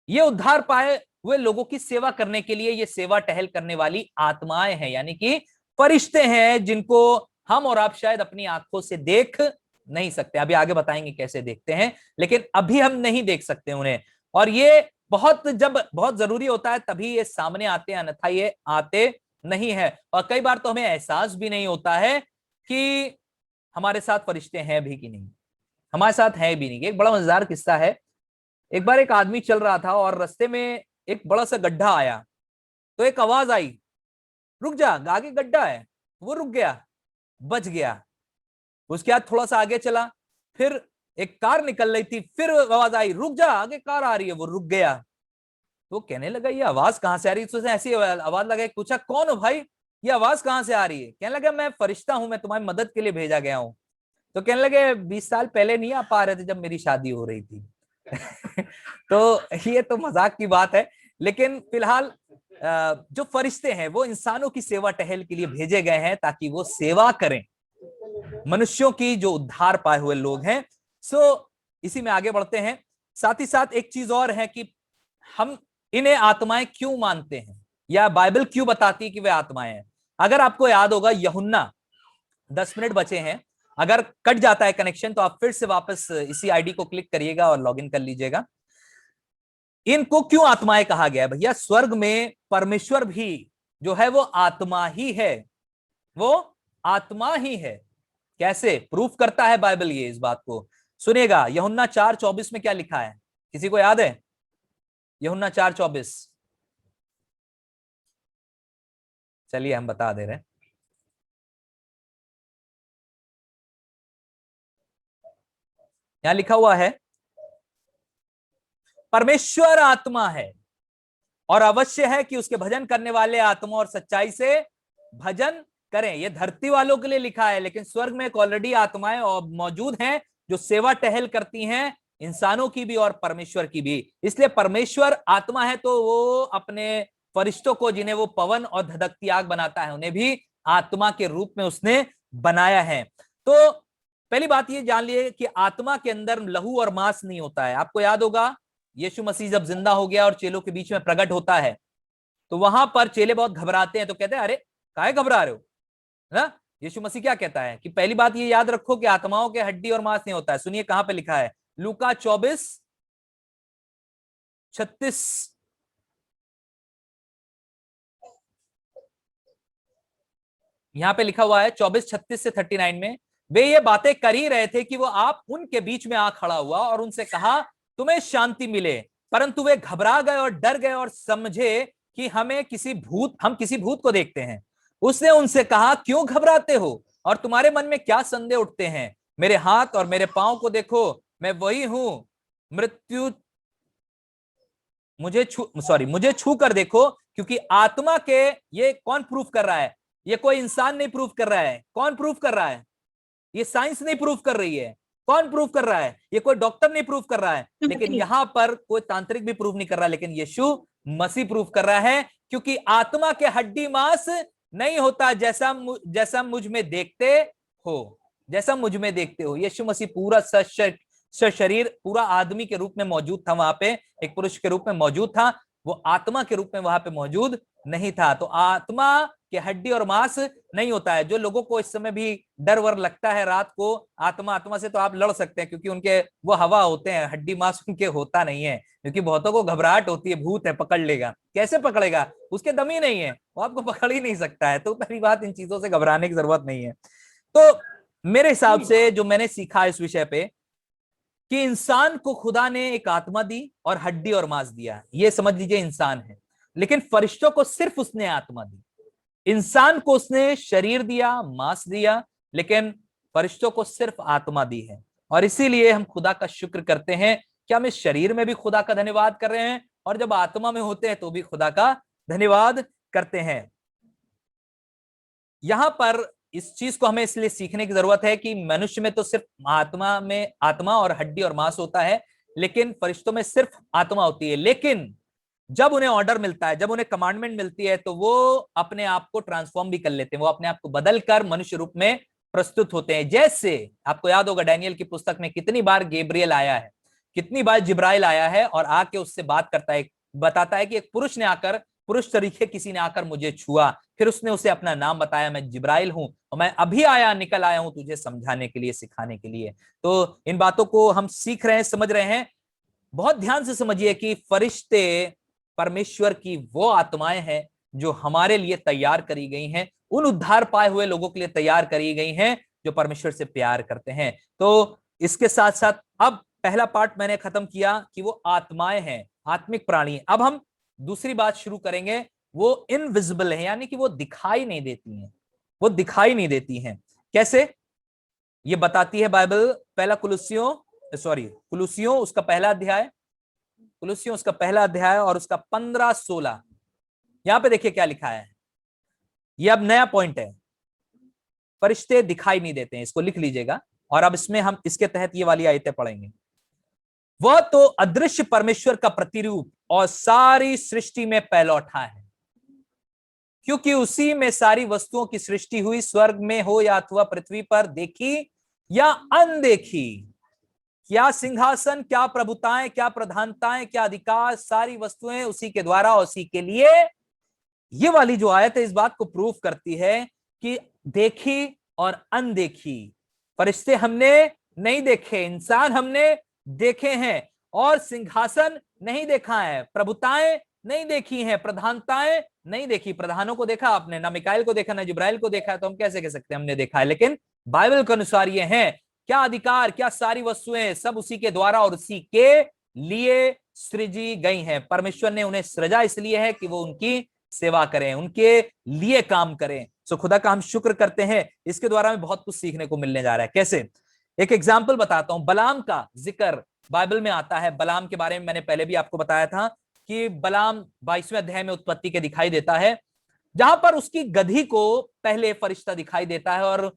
[SPEAKER 1] ये उद्धार पाए हुए लोगों की सेवा करने के लिए ये सेवा टहल करने वाली आत्माएं हैं, यानी कि फरिश्ते हैं जिनको हम और आप शायद अपनी आंखों से देख नहीं सकते, अभी आगे बताएंगे कैसे देखते हैं, लेकिन अभी हम नहीं देख सकते उन्हें। और ये जब बहुत जरूरी होता है तभी ये सामने आते हैं, अन्यथा ये आते नहीं है। और कई बार तो हमें एहसास भी नहीं होता है कि हमारे साथ फरिश्ते हैं भी कि नहीं, हमारे साथ है भी नहीं। एक बड़ा मजेदार किस्सा है। एक बार एक आदमी चल रहा था और रास्ते में एक बड़ा सा गड्ढा आया, तो एक आवाज आई, रुक जा, आगे गड्ढा है। वो रुक गया, बच गया। उसके बाद थोड़ा सा आगे चला, फिर एक कार निकल रही थी, फिर आवाज आई, रुक जा, आगे कार आ रही है। वो रुक गया। तो कहने लगा ये आवाज कहां से आ रही है? तो उसने ऐसी आवाज लगाई, पूछा कौन हो भाई, ये आवाज कहां से आ रही है? कहने लगा मैं फरिश्ता हूं, मैं तुम्हारी मदद के लिए भेजा गया हूं। तो कहने लगे 20 साल पहले नहीं आ पा रहे थे जब मेरी शादी हो रही थी। तो ये तो मजाक की बात है, लेकिन फिलहाल जो फरिश्ते हैं वो इंसानों की सेवा टहल के लिए भेजे गए हैं ताकि वो सेवा करें मनुष्यों की, जो उद्धार पाए हुए लोग हैं। सो इसी में आगे बढ़ते हैं। साथ ही साथ एक चीज और है कि हम इन्हें आत्माएं क्यों मानते हैं, या बाइबल क्यों बताती है कि वे आत्माएं हैं। अगर आपको याद होगा यूहन्ना, 10 मिनट बचे हैं, अगर कट जाता है कनेक्शन तो आप फिर से वापस इसी आईडी को क्लिक करिएगा और लॉगिन कर लीजिएगा। इनको क्यों आत्माएं कहा गया है? भैया स्वर्ग में परमेश्वर भी जो है वो आत्मा ही है, वो आत्मा ही है। कैसे प्रूफ करता है बाइबल ये इस बात को? सुनिएगा, यूहन्ना 4:24 में क्या लिखा है, किसी को याद है? यूहन्ना 4:24, चलिए हम बता दे रहे हैं। यहां लिखा हुआ है, परमेश्वर आत्मा है और अवश्य है कि उसके भजन करने वाले आत्मा और सच्चाई से भजन करें। ये धरती वालों के लिए लिखा है, लेकिन स्वर्ग में एक ऑलरेडी आत्माएं और मौजूद हैं जो सेवा टहल करती हैं, इंसानों की भी और परमेश्वर की भी। इसलिए परमेश्वर आत्मा है तो वो अपने फरिश्तों को, जिन्हें वो पवन और धधकती आग बनाता है, उन्हें भी आत्मा के रूप में उसने बनाया है। तो पहली बात ये जान लिए कि आत्मा के अंदर लहू और मांस नहीं होता है। आपको याद होगा यीशु मसीह जब जिंदा हो गया और चेलों के बीच में प्रकट होता है, तो वहां पर चेले बहुत घबराते हैं। तो कहते हैं अरे काहे घबरा रहे हो ना? यीशु मसीह क्या कहता है कि पहली बात ये याद रखो कि आत्माओं के हड्डी और मांस नहीं होता है। सुनिए कहां पे लिखा है, लूका 24:36। यहां पे लिखा हुआ है 24:36 से 39 में, वे ये बातें कर ही रहे थे कि वो आप उनके बीच में आ खड़ा हुआ और उनसे कहा तुम्हें शांति मिले। परंतु वे घबरा गए और डर गए और समझे कि हम किसी भूत को देखते हैं। उसने उनसे कहा क्यों घबराते हो और तुम्हारे मन में क्या संदेह उठते हैं? मेरे हाथ और मेरे पांव को देखो, मैं वही हूं। मृत्यु मुझे छू कर देखो, क्योंकि आत्मा के, ये कौन प्रूफ कर रहा है? ये कोई इंसान नहीं प्रूफ कर रहा है। कौन प्रूफ कर रहा है? ये साइंस नहीं प्रूफ कर रही है। कौन प्रूफ कर रहा है? ये कोई डॉक्टर नहीं प्रूफ कर रहा है, लेकिन यहां पर कोई तांत्रिक भी प्रूफ नहीं कर रहा, लेकिन यीशु मसीह प्रूफ कर रहा है। क्योंकि आत्मा के हड्डी मांस नहीं होता जैसा मुझ में देखते हो, जैसा मुझ में देखते हो। यीशु मसीह पूरा शरीर, पूरा आदमी के रूप में मौजूद था वहां पे, एक पुरुष के रूप में मौजूद था, वो आत्मा के रूप में वहां पे मौजूद नहीं था। तो आत्मा के हड्डी और मांस नहीं होता है। जो लोगों को इस समय भी डर वर लगता है रात को आत्मा से, तो आप लड़ सकते हैं, क्योंकि उनके वो हवा होते हैं, हड्डी मांस उनके होता नहीं है। क्योंकि बहुतों को घबराहट होती है, भूत है पकड़ लेगा। कैसे पकड़ेगा? उसके दम ही नहीं है, वो आपको पकड़ ही नहीं सकता है। तो पहली बात, इन चीजों से घबराने की जरूरत नहीं है। तो मेरे हिसाब से जो मैंने सीखा इस विषय पे, कि इंसान को खुदा ने एक आत्मा दी और हड्डी और मांस दिया, ये समझ लीजिए इंसान है। लेकिन फरिश्तों को सिर्फ उसने आत्मा दी। इंसान को उसने शरीर दिया, मांस दिया, लेकिन फरिश्तों को सिर्फ आत्मा दी है। और इसीलिए हम खुदा का शुक्र करते हैं कि हम इस शरीर में भी खुदा का धन्यवाद कर रहे हैं, और जब आत्मा में होते हैं तो भी खुदा का धन्यवाद करते हैं। यहां पर इस चीज को हमें इसलिए सीखने की जरूरत है कि मनुष्य में तो सिर्फ आत्मा और हड्डी और मांस होता है, लेकिन फरिश्तों में सिर्फ आत्मा होती है। लेकिन जब उन्हें ऑर्डर मिलता है, जब उन्हें कमांडमेंट मिलती है, तो वो अपने आप को ट्रांसफॉर्म भी कर लेते हैं। वो अपने आप को बदलकर मनुष्य रूप में प्रस्तुत होते हैं। जैसे आपको याद होगा डैनियल की पुस्तक में कितनी बार गैब्रियल आया है, कितनी बार जिब्राइल आया है और आके उससे बात करता है, बताता है कि एक पुरुष ने आकर पुरुष तरीके किसी ने आकर मुझे छुआ, फिर उसने उसे अपना नाम बताया, मैं जिब्राइल हूं और मैं अभी निकल आया हूं तुझे समझाने के लिए, सिखाने के लिए। तो इन बातों को हम सीख रहे हैं, समझ रहे हैं। बहुत ध्यान से समझिए कि फरिश्ते परमेश्वर की वो आत्माएं हैं जो हमारे लिए तैयार करी गई हैं, उन उद्धार पाए हुए लोगों के लिए तैयार करी गई हैं जो परमेश्वर से प्यार करते हैं। तो इसके साथ साथ अब पहला पार्ट मैंने खत्म किया कि वो आत्माएं हैं, आत्मिक प्राणी। अब हम दूसरी बात शुरू करेंगे, वो इनविजिबल है, यानी कि वो दिखाई नहीं देती हैं। वो दिखाई नहीं देती हैं कैसे, ये बताती है बाइबल। पहला कुलुसियों उसका पहला अध्याय, कुलुसियों उसका पहला अध्याय और उसका 15-16। यहां पे देखिए क्या लिखा है। ये अब नया पॉइंट है, फरिश्ते दिखाई नहीं देते हैं, इसको लिख लीजिएगा। और अब इसमें हम इसके तहत ये वाली आयतें पढ़ेंगे। वह तो अदृश्य परमेश्वर का प्रतिरूप और सारी सृष्टि में पहलौठा है, क्योंकि उसी में सारी वस्तुओं की सृष्टि हुई, स्वर्ग में हो या अथवा पृथ्वी पर, देखी या अनदेखी। क्या सिंहासन, क्या प्रभुताएं, क्या प्रधानताएं, क्या अधिकार, सारी वस्तुएं उसी के द्वारा, उसी के लिए। ये वाली जो आयत है इस बात को प्रूफ करती है कि देखी और अनदेखी। फरिश्ते हमने नहीं देखे, इंसान हमने देखे हैं। और सिंहासन नहीं देखा है, प्रभुताएं नहीं देखी हैं, प्रधानताएं नहीं देखी। प्रधानों को देखा आपने, ना मिकाइल को देखा, ना जिब्राइल को देखा है, तो हम कैसे कह सकते हैं हमने देखा है। लेकिन बाइबल के अनुसार ये है, क्या अधिकार, क्या सारी वस्तुएं, सब उसी के द्वारा और उसी के लिए सृजी गई हैं। परमेश्वर ने उन्हें सृजा इसलिए है कि वो उनकी सेवा करें, उनके लिए काम करें। सो खुदा का हम शुक्र करते हैं, इसके द्वारा हमें बहुत कुछ सीखने को मिलने जा रहा है। कैसे, एक एग्जाम्पल बताता हूं। बलाम का जिक्र बाइबल में आता है। बलाम के बारे में मैंने पहले भी आपको बताया था कि बलाम 22वें अध्याय में उत्पत्ति के दिखाई देता है, जहां पर उसकी गधी को पहले फरिश्ता दिखाई देता है। और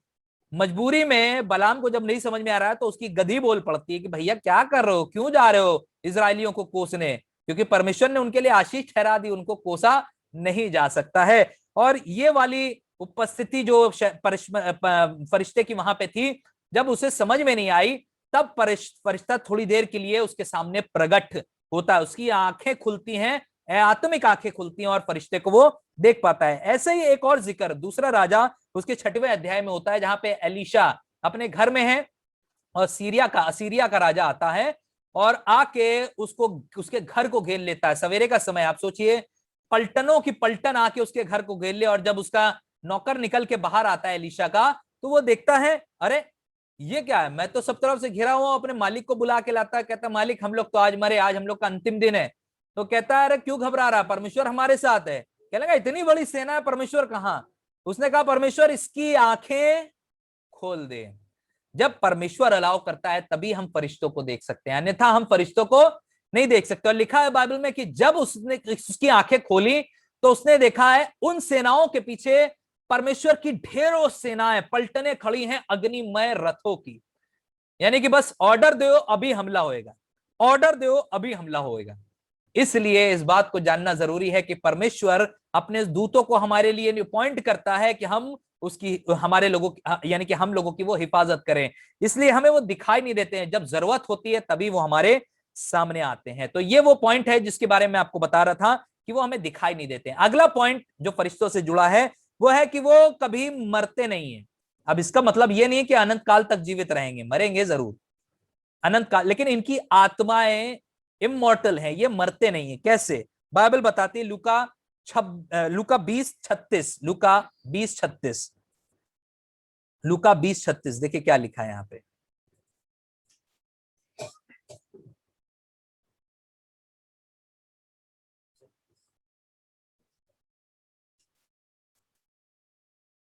[SPEAKER 1] मजबूरी में बलाम को जब नहीं समझ में आ रहा है तो उसकी गधी बोल पड़ती है कि भैया क्या कर रहे हो, क्यों जा रहे हो इजरायलियों को कोसने, क्योंकि परमेश्वर ने उनके लिए आशीष ठहरा दी, उनको कोसा नहीं जा सकता है। और ये वाली उपस्थिति जो फरिश्ते की वहां पे थी, जब उसे समझ में नहीं आई, तब फरिश्ता थोड़ी देर के लिए उसके सामने प्रकट होता है, उसकी आंखें खुलती हैं, आत्मिक आंखें खुलती हैं और फरिश्ते को वो देख पाता है। ऐसे ही एक और जिक्र दूसरा राजा उसके 6वें अध्याय में होता है, जहां पे एलीशा अपने घर में है और असीरिया का राजा आता है और आके उसको, उसके घर को घेर लेता है। सवेरे का समय, आप सोचिए, पलटनों की पलटन आके उसके घर को घेर ले। और जब उसका नौकर निकल के बाहर आता है एलीशा का, तो वो देखता है, अरे ये क्या है, मैं तो सब तरफ से घिरा हुआ। अपने मालिक को बुला के लाता है, कहता मालिक हम लोग तो आज मरे, आज हम लोग का अंतिम दिन है। तो कहता है अरे क्यों घबरा रहा, परमेश्वर हमारे साथ है। कहने लगा इतनी बड़ी सेना है, परमेश्वर कहां। उसने कहा परमेश्वर इसकी आंखें खोल दे। जब परमेश्वर अलाउ करता है तभी हम फरिश्तों को देख सकते हैं, अन्यथा हम फरिश्तों को नहीं देख सकते। और लिखा है बाइबल में कि जब उसने उसकी आंखें खोली तो उसने देखा है उन सेनाओं के पीछे परमेश्वर की ढेरों सेनाएं, पलटने खड़ी हैं अग्निमय रथों की। यानी कि बस ऑर्डर दो अभी हमला होएगा, ऑर्डर दो अभी हमला होएगा। इसलिए इस बात को जानना जरूरी है कि परमेश्वर अपने दूतों को हमारे लिए अपॉइंट करता है कि हम उसकी, हमारे लोगों की, यानी कि हम लोगों की वो हिफाजत करें। इसलिए हमें वो दिखाई नहीं देते हैं, जब जरूरत होती है तभी वो हमारे सामने आते हैं। तो ये वो पॉइंट है जिसके बारे में आपको बता रहा था कि वो हमें दिखाई नहीं देते हैं। अगला पॉइंट जो फरिश्तों से जुड़ा है वो है कि वो कभी मरते नहीं है। अब इसका मतलब ये नहीं है कि अनंत काल तक जीवित रहेंगे, मरेंगे जरूर अनंत काल, लेकिन इनकी आत्माएं इमॉर्टल हैं, ये मरते नहीं है। कैसे, बाइबल बताती है लूका 20:36, लूका 20:36, लूका 20:36, देखिए क्या लिखा है यहां पे।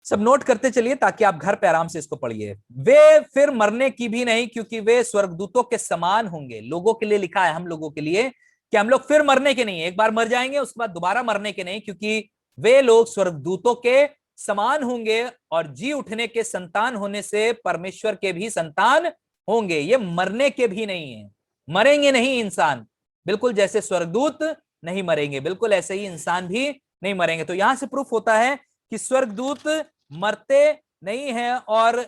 [SPEAKER 1] सब नोट करते चलिए ताकि आप घर पे आराम से इसको पढ़िए। वे फिर मरने की भी नहीं, क्योंकि वे स्वर्गदूतों के समान होंगे। लोगों के लिए लिखा है, हम लोगों के लिए, कि हम लोग फिर मरने के नहीं, एक बार मर जाएंगे उसके बाद दोबारा मरने के नहीं, क्योंकि वे लोग स्वर्गदूतों के समान होंगे और जी उठने के संतान होने से परमेश्वर के भी संतान होंगे। ये मरने के भी नहीं है, मरेंगे नहीं इंसान, बिल्कुल जैसे स्वर्गदूत नहीं मरेंगे, बिल्कुल ऐसे ही इंसान भी नहीं मरेंगे। तो यहां से प्रूफ होता है कि स्वर्गदूत मरते नहीं हैं और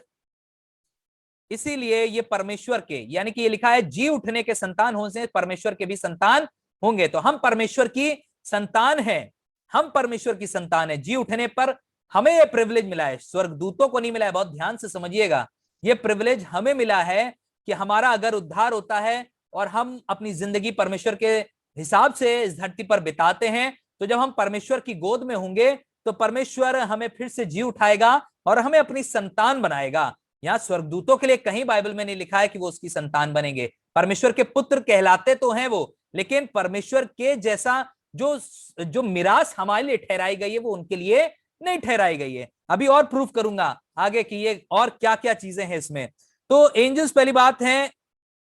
[SPEAKER 1] इसीलिए ये परमेश्वर के, यानी कि ये लिखा है जी उठने के संतान होने से परमेश्वर के भी संतान होंगे। तो हम परमेश्वर की संतान हैं। हम परमेश्वर की संतान है। जी उठने पर हमें यह प्रिविलेज मिला है, स्वर्गदूतों को नहीं मिला है। बहुत ध्यान से समझिएगा, यह प्रिविलेज हमें मिला है कि हमारा अगर उद्धार होता है और हम अपनी जिंदगी परमेश्वर के हिसाब से इस धरती पर बिताते हैं, तो जब हम परमेश्वर की गोद में होंगे तो परमेश्वर हमें फिर से जी उठाएगा और हमें अपनी संतान बनाएगा। यहाँ स्वर्गदूतों के लिए कहीं बाइबल में नहीं लिखा है कि वो उसकी संतान बनेंगे। परमेश्वर के पुत्र कहलाते तो हैं वो, लेकिन परमेश्वर के जैसा जो जो मिरास हमारे लिए ठहराई गई है वो उनके लिए नहीं ठहराई गई है। अभी और प्रूफ करूंगा आगे कि ये और क्या क्या चीजें हैं इसमें। तो एंजल्स पहली बात है,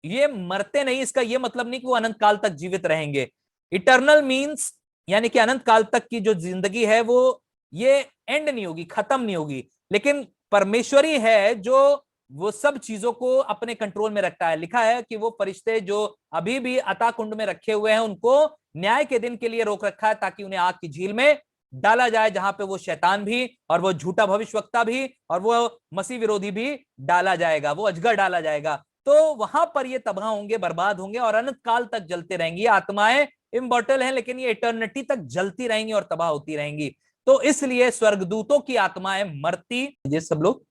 [SPEAKER 1] ये मरते नहीं, इसका ये मतलब नहीं कि वो अनंत काल तक जीवित रहेंगे। इटर्नल मींस यानी कि अनंत काल तक की जो जिंदगी है वो ये एंड नहीं होगी, खत्म नहीं होगी। लेकिन परमेश्वरी है जो वो सब चीजों को अपने कंट्रोल में रखता है। लिखा है कि वो फरिश्ते जो अभी भी अतः कुंड में रखे हुए हैं उनको न्याय के दिन के लिए रोक रखा है, ताकि उन्हें आग की झील में डाला जाए, जहां पे वो शैतान भी और वो झूठा भविष्यवक्ता भी और वो मसीह विरोधी भी डाला जाएगा, वो अजगर डाला जाएगा। तो वहां पर ये तबाह होंगे, बर्बाद होंगे और अनंत काल तक जलते रहेंगी। आत्माएं इमॉर्टल हैं, लेकिन ये इटर्निटी तक जलती रहेंगी और तबाह होती रहेंगी। तो इसलिए स्वर्गदूतों की आत्माएं मरती, ये सब लोग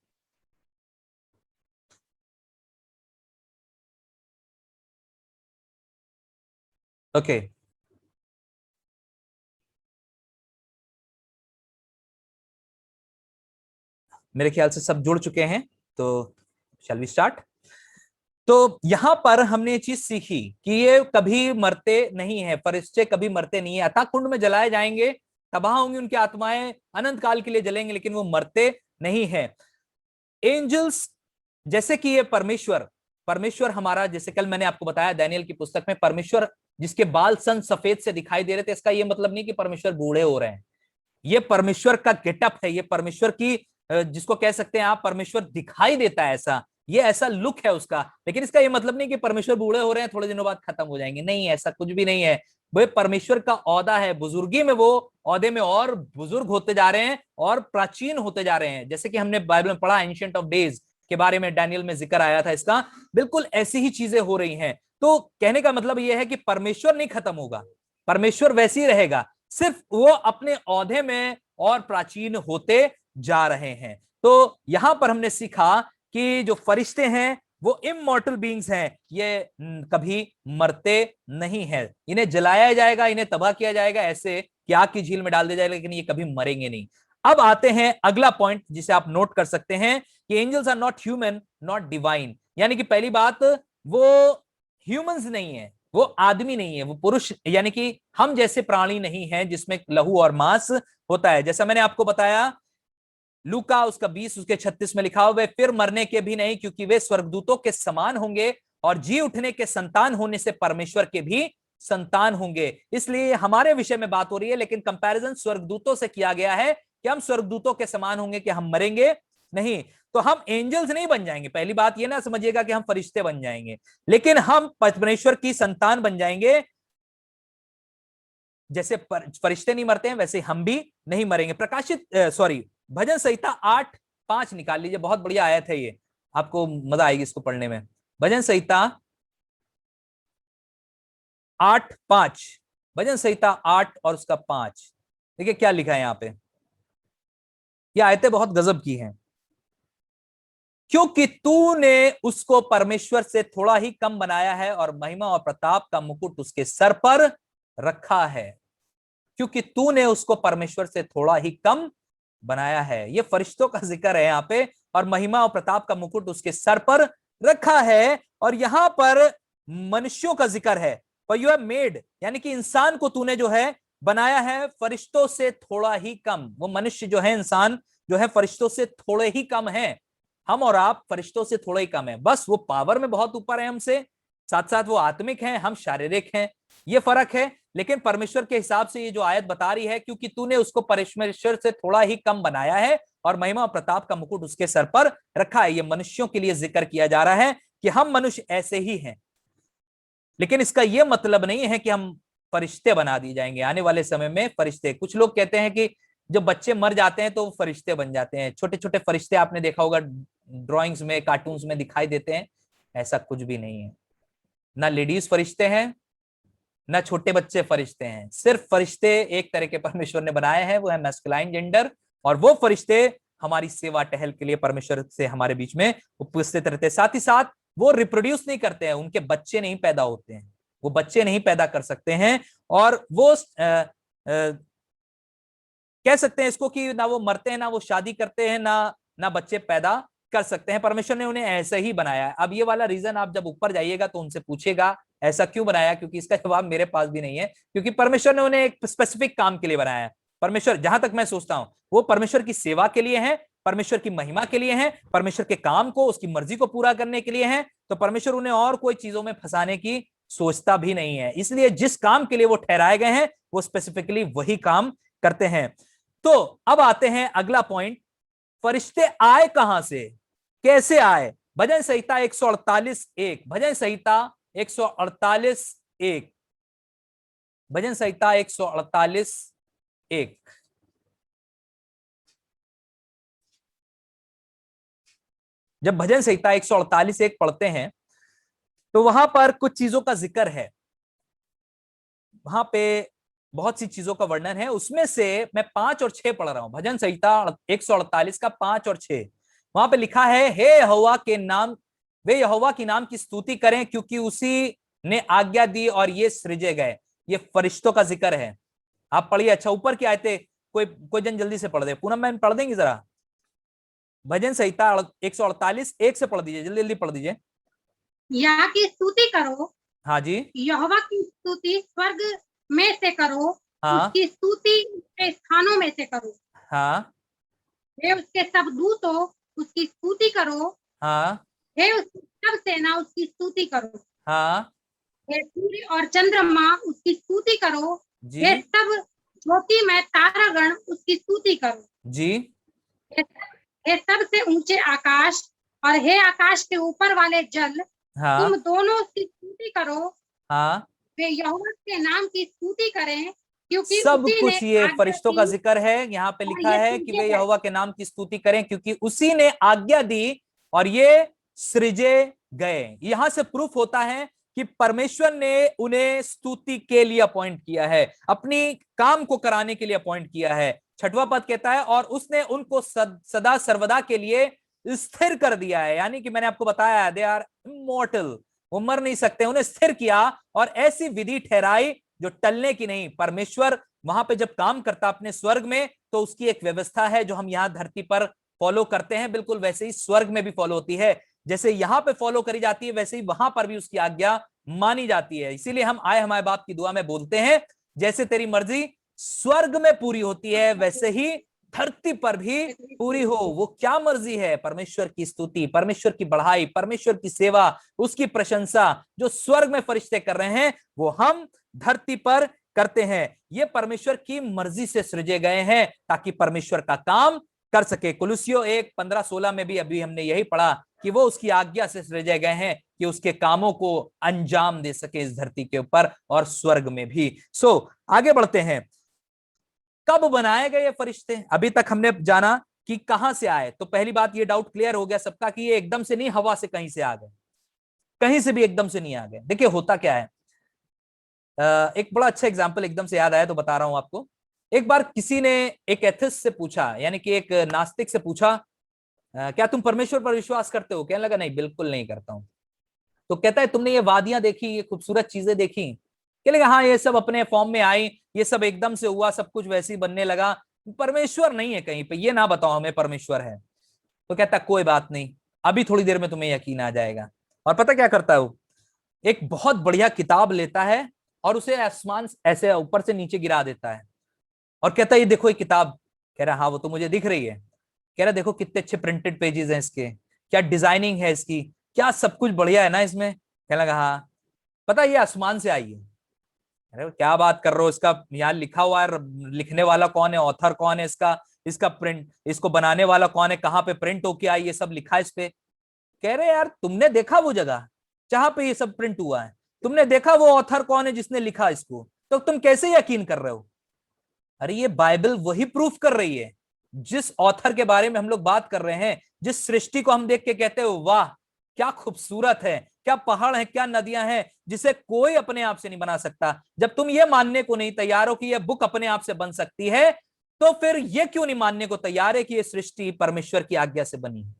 [SPEAKER 1] ओके मेरे ख्याल से सब जुड़ चुके हैं, तो शैल वी स्टार्ट। तो यहां पर हमने ये चीज सीखी कि ये कभी मरते नहीं है, फरिश्ते कभी मरते नहीं है। अतः कुंड में जलाए जाएंगे, तबाह होंगी उनकी आत्माएं, अनंत काल के लिए जलेंगे, लेकिन वो मरते नहीं है। एंजल्स जैसे कि ये परमेश्वर परमेश्वर हमारा, जैसे कल मैंने आपको बताया दानियेल की पुस्तक में, परमेश्वर जिसके बाल सन सफेद से दिखाई दे रहे थे, इसका ये मतलब नहीं कि परमेश्वर बूढ़े हो रहे हैं। ये परमेश्वर का गेटअप है, ये परमेश्वर की जिसको कह सकते हैं आप, परमेश्वर दिखाई देता है ऐसा, ये ऐसा लुक है उसका। लेकिन इसका ये मतलब नहीं कि परमेश्वर बूढ़े हो रहे हैं थोड़े दिनों बाद खत्म हो जाएंगे, नहीं, ऐसा कुछ भी नहीं है। वो परमेश्वर का औदा है, बुजुर्गी में वो औदे में और बुजुर्ग होते जा रहे हैं और प्राचीन होते जा रहे हैं। जैसे कि हमने बाइबल में पढ़ा एंशिएंट ऑफ डेज के बारे में, डैनियल में जिक्र आया था इसका, बिल्कुल ऐसी ही चीजें हो रही हैं। तो कहने का मतलब यह है कि परमेश्वर नहीं खत्म होगा, परमेश्वर वैसे ही रहेगा, सिर्फ वो अपने औधे में और प्राचीन होते जा रहे हैं। तो यहां पर हमने सीखा कि जो फरिश्ते हैं वो इमॉर्टल बीइंग्स हैं, ये कभी मरते नहीं हैं। इन्हें जलाया जाएगा, इन्हें तबाह किया जाएगा ऐसे कि आग की झील में डाल दिया जाएगा, लेकिन ये कभी मरेंगे नहीं। अब आते हैं अगला पॉइंट जिसे आप नोट कर सकते हैं कि angels are not human not divine. यानी कि पहली बात, वो ह्यूमंस नहीं है, वो आदमी नहीं है, वो पुरुष, यानी कि हम जैसे प्राणी नहीं है जिसमें लहू और मांस होता है। जैसा मैंने आपको बताया लूका उसका 20 उसके 36 में लिखा हुआ, वे फिर मरने के भी नहीं, क्योंकि वे स्वर्गदूतों के समान होंगे और जी उठने के संतान होने से परमेश्वर के भी संतान होंगे। इसलिए हमारे विषय में बात हो रही है, लेकिन कंपैरिजन स्वर्गदूतों से किया गया है कि हम स्वर्गदूतों के समान होंगे, कि हम मरेंगे नहीं। तो हम एंजल्स नहीं बन जाएंगे, पहली बात ये ना समझिएगा कि हम फरिश्ते बन जाएंगे, लेकिन हम परमेश्वर की संतान बन जाएंगे। जैसे फरिश्ते नहीं मरते हैं वैसे हम भी नहीं मरेंगे। प्रकाशित सॉरी भजन संहिता 8:5 निकाल लीजिए, बहुत बढ़िया आयत है ये, आपको मजा आएगी इसको पढ़ने में। भजन संहिता 8:5, भजन संहिता 8 और उसका 5, देखिए क्या लिखा है यहाँ पे। ये आयतें बहुत गजब की हैं। क्योंकि तूने उसको परमेश्वर से थोड़ा ही कम बनाया है और महिमा और प्रताप का मुकुट उसके सर पर रखा है। क्योंकि तूने उसको परमेश्वर से थोड़ा ही कम बनाया है, ये फरिश्तों का जिक्र है यहाँ पे, और महिमा और प्रताप का मुकुट उसके सर पर रखा है। और यहां पर मनुष्यों का जिक्र है, पर यू हैव मेड, यानी कि इंसान को तूने जो है बनाया है फरिश्तों से थोड़ा ही कम। वो मनुष्य जो है, इंसान जो है, फरिश्तों से थोड़े ही कम है। हम और आप फरिश्तों से थोड़े ही कम है, बस वो पावर में बहुत ऊपर है हमसे, साथ साथ वो आत्मिक हैं, हम शारीरिक हैं, ये फर्क है। लेकिन परमेश्वर के हिसाब से ये जो आयत बता रही है, क्योंकि तूने उसको परमेश्वर से थोड़ा ही कम बनाया है और महिमा और प्रताप का मुकुट उसके सर पर रखा है, ये मनुष्यों के लिए जिक्र किया जा रहा है कि हम मनुष्य ऐसे ही हैं। लेकिन इसका यह मतलब नहीं है कि हम फरिश्ते बना दिए जाएंगे आने वाले समय में। फरिश्ते, कुछ लोग कहते हैं कि जब बच्चे मर जाते हैं तो वो फरिश्ते बन जाते हैं, छोटे छोटे फरिश्ते आपने देखा होगा ड्राइंग्स में, कार्टून्स में दिखाई देते हैं। ऐसा कुछ भी नहीं है, ना लेडीज फरिश्ते हैं ना छोटे बच्चे फरिश्ते हैं, सिर्फ फरिश्ते एक तरह के परमेश्वर ने बनाए हैं, वो है मैस्कुलाइन जेंडर, और वो फरिश्ते हमारी सेवा टहल के लिए परमेश्वर से हमारे बीच में उपस्थित रहते हैं। साथ ही साथ वो रिप्रोड्यूस नहीं करते हैं, उनके बच्चे नहीं पैदा होते हैं, वो बच्चे नहीं पैदा कर सकते हैं, और वो कह सकते हैं इसको कि ना वो मरते हैं, ना वो शादी करते हैं, ना बच्चे पैदा कर सकते हैं। परमेश्वर ने उन्हें ऐसे ही बनाया है। अब ये वाला रीजन आप जब ऊपर जाइएगा तो उनसे पूछेगा ऐसा क्यों बनाया, क्योंकि इसका जवाब मेरे पास भी नहीं है, क्योंकि परमेश्वर ने उन्हें एक स्पेसिफिक काम के लिए बनाया है। परमेश्वर, जहां तक मैं सोचता हूं, वो परमेश्वर की सेवा के लिए है, परमेश्वर की महिमा के लिए है, परमेश्वर के काम को, उसकी मर्जी को पूरा करने के लिए है। तो परमेश्वर उन्हें और कोई चीजों में फंसाने की सोचता भी नहीं है, इसलिए जिस काम के लिए वो ठहराए गए हैं वो स्पेसिफिकली वही काम करते हैं। तो अब आते हैं अगला पॉइंट, फरिश्ते आए कहां से, कैसे आए। भजन संहिता 148:1, भजन संहिता 148:1, भजन संहिता 148:1। जब भजन संहिता 148:1 पढ़ते हैं तो वहां पर कुछ चीजों का जिक्र है, वहां पे बहुत सी चीजों का वर्णन है, उसमें से मैं 5 और 6 पढ़ रहा हूं। भजन संहिता 148 का 5 और 6, वहां पे लिखा है, हे यहोवा के नाम, वे यहोवा की नाम की स्तुति करें क्योंकि उसी ने आज्ञा दी और ये सृजे गए। ये फरिश्तों का जिक्र है। आप पढ़िए, अच्छा ऊपर की आयतें कोई जन जल्दी से पढ़ दे, पूनम मैम पढ़ देंगे जरा। भजन संहिता 148:1 से पढ़ दीजिए, जल्दी जल्दी पढ़ दीजिए।
[SPEAKER 2] यह की स्तुति करो,
[SPEAKER 1] हाँ जी,
[SPEAKER 2] यहोवा की स्तुति स्वर्ग में से करो,
[SPEAKER 1] हाँ
[SPEAKER 2] उसकी स्तुति के स्थानों में से करो,
[SPEAKER 1] हाँ
[SPEAKER 2] हे उसके सब दूतों उसकी स्तुति करो,
[SPEAKER 1] हाँ
[SPEAKER 2] हे उसकी सब सेना उसकी स्तुति करो,
[SPEAKER 1] हाँ
[SPEAKER 2] हे सूर्य और चंद्रमा उसकी स्तुति करो,
[SPEAKER 1] जी
[SPEAKER 2] हे सब ज्योतिमय तारागण उसकी स्तुति करो,
[SPEAKER 1] जी
[SPEAKER 2] हे सबसे ऊंचे आकाश और हे आकाश के ऊपर वाले जल,
[SPEAKER 1] हाँ
[SPEAKER 2] तुम दोनों उसकी स्तुति करो,
[SPEAKER 1] हाँ।
[SPEAKER 2] वे यहोवा के नाम की स्तुति करें क्योंकि
[SPEAKER 1] सब
[SPEAKER 2] उसी ने
[SPEAKER 1] कुछ ये
[SPEAKER 2] आज्ञा
[SPEAKER 1] फरिश्तों का
[SPEAKER 2] दी
[SPEAKER 1] जिक्र है, यहाँ पे
[SPEAKER 2] और
[SPEAKER 1] लिखा
[SPEAKER 2] ये
[SPEAKER 1] है कि
[SPEAKER 2] सृजे
[SPEAKER 1] वे
[SPEAKER 2] गए।
[SPEAKER 1] यहोवा के नाम की स्तुति करें क्योंकि उसी ने आज्ञा दी और ये सृजे गए। यहां से प्रूफ होता है कि परमेश्वर ने उन्हें स्तुति के लिए अपॉइंट किया है, अपनी काम को कराने के लिए अपॉइंट किया है। 6वां पद कहता है, और उसने उनको सदा सर्वदा के लिए स्थिर कर दिया है, यानी कि मैंने आपको बताया दे आर इमॉर्टल, वो मर नहीं सकते, उन्हें स्थिर किया और ऐसी विधि ठहराई जो टलने की नहीं। परमेश्वर वहां पे जब काम करता अपने स्वर्ग में तो उसकी एक व्यवस्था है जो हम यहाँ धरती पर फॉलो करते हैं, बिल्कुल वैसे ही स्वर्ग में भी फॉलो होती है। जैसे यहाँ पे फॉलो करी जाती है वैसे ही वहां पर भी उसकी आज्ञा मानी जाती है। इसीलिए हम आए हमारे बाप की दुआ में बोलते हैं, जैसे तेरी मर्जी स्वर्ग में पूरी होती है वैसे ही धरती पर भी पूरी हो। वो क्या मर्जी है, परमेश्वर की स्तुति, परमेश्वर की बढ़ाई, परमेश्वर की सेवा, उसकी प्रशंसा जो स्वर्ग में फरिश्ते कर रहे हैं वो हम धरती पर करते हैं। ये परमेश्वर की मर्जी से सृजे गए हैं ताकि परमेश्वर का काम कर सके। कुलुसियों 1:15-16 में भी अभी हमने यही पढ़ा कि वो उसकी आज्ञा से सृजे गए हैं कि उसके कामों को अंजाम दे सके इस धरती के ऊपर और स्वर्ग में भी। आगे बढ़ते हैं, कब बनाए गए ये फरिश्ते। अभी तक हमने जाना कि कहां से आए, तो पहली बात ये डाउट क्लियर हो गया सबका कि ये एकदम से नहीं हवा से कहीं से आ गए, कहीं से भी एकदम से नहीं आ गए। देखिए होता क्या है, एक बड़ा अच्छा एग्जांपल एकदम से याद आया तो बता रहा हूं आपको। एक बार किसी ने एक एथिस्ट से पूछा, यानी कि एक नास्तिक से पूछा, क्या तुम परमेश्वर पर विश्वास करते हो? कहने लगा नहीं, बिल्कुल नहीं करता हूं। तो कहता है तुमने ये वादियां देखी, ये खूबसूरत चीजें देखी? कहने लगा हाँ, ये सब अपने फॉर्म में आई, ये सब एकदम से हुआ, सब कुछ वैसे ही बनने लगा, परमेश्वर नहीं है कहीं पे, ये ना बताओ हमें परमेश्वर है। तो कहता कोई बात नहीं, अभी थोड़ी देर में तुम्हें यकीन आ जाएगा। और पता क्या करता है वो, एक बहुत बढ़िया किताब लेता है और उसे आसमान ऐसे ऊपर से नीचे गिरा देता है और कहता है ये देखो ये किताब। कह रहा हाँ वो तो मुझे दिख रही है। कह रहा देखो कितने अच्छे प्रिंटेड पेजेस हैं इसके, क्या डिजाइनिंग है इसकी, क्या सब कुछ बढ़िया है ना इसमें। कहने लगा हाँ, पता ये आसमान से आई है। अरे क्या बात कर रहे हो, इसका यहाँ लिखा हुआ है, लिखने वाला कौन है, ऑथर कौन है इसका, इसका प्रिंट, इसको बनाने वाला कौन है, कहाँ पे प्रिंट होके आई, ये सब लिखा है इस पे। कह रहे यार तुमने देखा वो जगह जहां पे ये सब प्रिंट हुआ है, तुमने देखा वो ऑथर कौन है जिसने लिखा इसको, तो तुम कैसे यकीन कर रहे हो? अरे ये बाइबल वही प्रूफ कर रही है जिस ऑथर के बारे में हम लोग बात कर रहे हैं, जिस सृष्टि को हम देख के कहते हो वाह क्या खूबसूरत है, क्या पहाड़ है, क्या नदियां हैं जिसे कोई अपने आप से नहीं बना सकता। जब तुम ये मानने को नहीं तैयार हो कि यह बुक अपने आप से बन सकती है, तो फिर यह क्यों नहीं मानने को तैयार है कि यह सृष्टि परमेश्वर की आज्ञा से बनी है?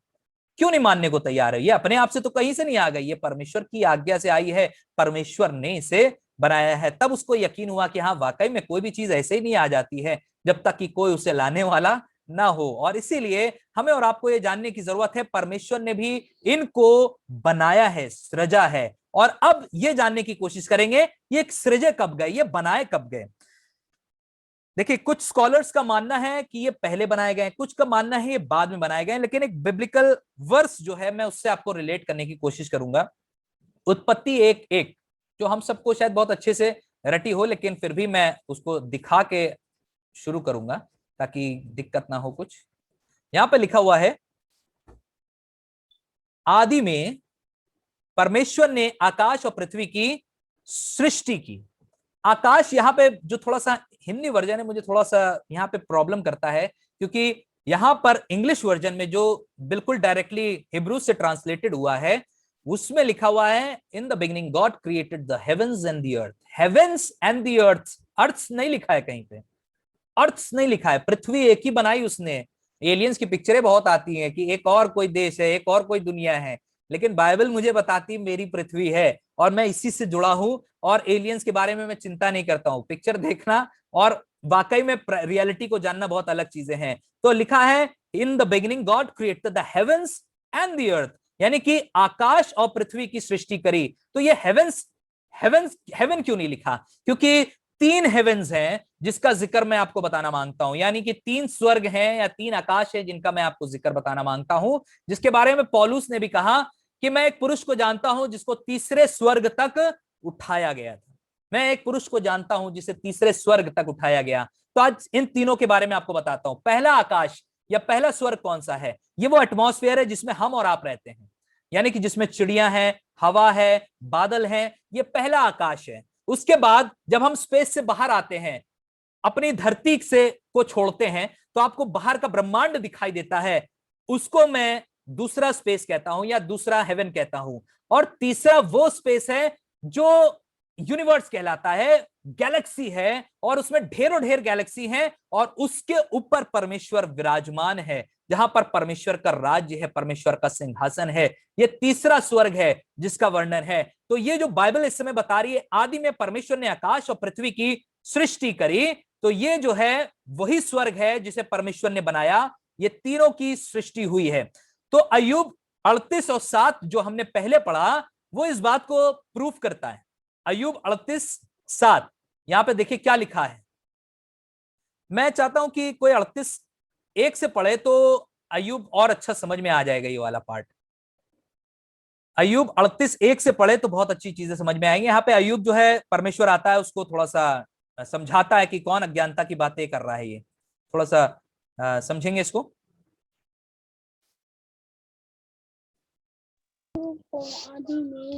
[SPEAKER 1] क्यों नहीं मानने को तैयार है? ये अपने आप से तो कहीं से नहीं आ गई, ये परमेश्वर की आज्ञा से आई है, परमेश्वर ने इसे बनाया है। तब उसको यकीन हुआ कि हाँ, वाकई में कोई भी चीज ऐसे ही नहीं आ जाती है जब तक कि कोई उसे लाने वाला ना हो। और इसीलिए हमें और आपको ये जानने की जरूरत है, परमेश्वर ने भी इनको बनाया है, सृजा है। और अब ये जानने की कोशिश करेंगे ये सृजे कब गए, ये बनाए कब गए। देखिए, कुछ स्कॉलर्स का मानना है कि ये पहले बनाए गए, कुछ का मानना है ये बाद में बनाए गए, लेकिन एक बिब्लिकल वर्स जो है मैं उससे आपको रिलेट करने की कोशिश करूंगा। उत्पत्ति 1:1, जो हम सबको शायद बहुत अच्छे से रटी हो, लेकिन फिर भी मैं उसको दिखा के शुरू करूंगा ताकि दिक्कत ना हो कुछ। यहां पे लिखा हुआ है, आदि में परमेश्वर ने आकाश और पृथ्वी की सृष्टि की। आकाश, यहाँ पे जो थोड़ा सा हिंदी वर्जन है मुझे थोड़ा सा यहाँ पे प्रॉब्लम करता है, क्योंकि यहाँ पर इंग्लिश वर्जन में जो बिल्कुल डायरेक्टली हिब्रू से ट्रांसलेटेड हुआ है उसमें लिखा हुआ है, in the beginning God created the heavens and the earth. Heavens and the earth, earth नहीं लिखा है कहीं पे, अर्थ नहीं लिखा है। पृथ्वी एक ही बनाई उसने। एलियंस की पिक्चरें बहुत आती हैं कि एक और कोई देश है, एक और कोई दुनिया है, लेकिन बाइबल मुझे बताती मेरी पृथ्वी है और मैं इसी से जुड़ा हूं, और एलियंस के बारे में मैं चिंता नहीं करता हूं। पिक्चर देखना और वाकई में रियलिटी को जानना बहुत अलग चीजें हैं। तो लिखा है, in the beginning God created the heavens and the अर्थ, यानी कि आकाश और पृथ्वी की सृष्टि करी। तो ये हेवेंस, हेवन क्यों नहीं लिखा? क्योंकि 3 हेवेंस हैं जिसका जिक्र मैं आपको बताना मांगता हूं, यानी कि 3 स्वर्ग हैं या 3 आकाश है जिनका मैं आपको जिक्र बताना मांगता हूं, जिसके बारे में पौलुस ने भी कहा कि मैं एक पुरुष को जानता हूं जिसको तीसरे स्वर्ग तक उठाया गया था। मैं एक पुरुष को जानता हूं जिसे तीसरे स्वर्ग तक उठाया गया। तो आज इन तीनों के बारे में आपको बताता हूं। पहला आकाश या पहला स्वर्ग कौन सा है? ये वो एटमॉस्फेयर है जिसमें हम और आप रहते हैं, यानी कि जिसमें चिड़ियां हैं, हवा है, बादल हैं। ये पहला आकाश है। उसके बाद जब हम स्पेस से बाहर आते हैं, अपनी धरती से को छोड़ते हैं, तो आपको बाहर का ब्रह्मांड दिखाई देता है। उसको मैं दूसरा स्पेस कहता हूं या दूसरा हेवन कहता हूं। और तीसरा वो स्पेस है जो यूनिवर्स कहलाता है, गैलेक्सी है, और उसमें ढेरों ढेर गैलेक्सी हैं, और उसके ऊपर परमेश्वर विराजमान है, जहां पर परमेश्वर का राज्य है, परमेश्वर का सिंहासन है। ये तीसरा स्वर्ग है जिसका वर्णन है। तो ये जो बाइबल इस समय बता रही है, आदि में परमेश्वर ने आकाश और पृथ्वी की सृष्टि करी, तो ये जो है वही स्वर्ग है जिसे परमेश्वर ने बनाया। ये तीनों की सृष्टि हुई है। तो अय्यूब 38 और 7 जो हमने पहले पढ़ा, वो इस बात को प्रूफ करता है। अय्यूब 38:7, यहां पे देखिए क्या लिखा है। मैं चाहता हूं कि कोई 38:1 से पढ़े तो अय्यूब और अच्छा समझ में आ जाएगा ये वाला पार्ट। अय्यूब 38:1 से पढ़े तो बहुत अच्छी चीजें समझ में आएंगी। यहाँ पे अय्यूब जो है, परमेश्वर आता है, उसको थोड़ा सा समझाता है कि कौन अज्ञानता की बातें कर रहा है। ये थोड़ा सा समझेंगे इसको।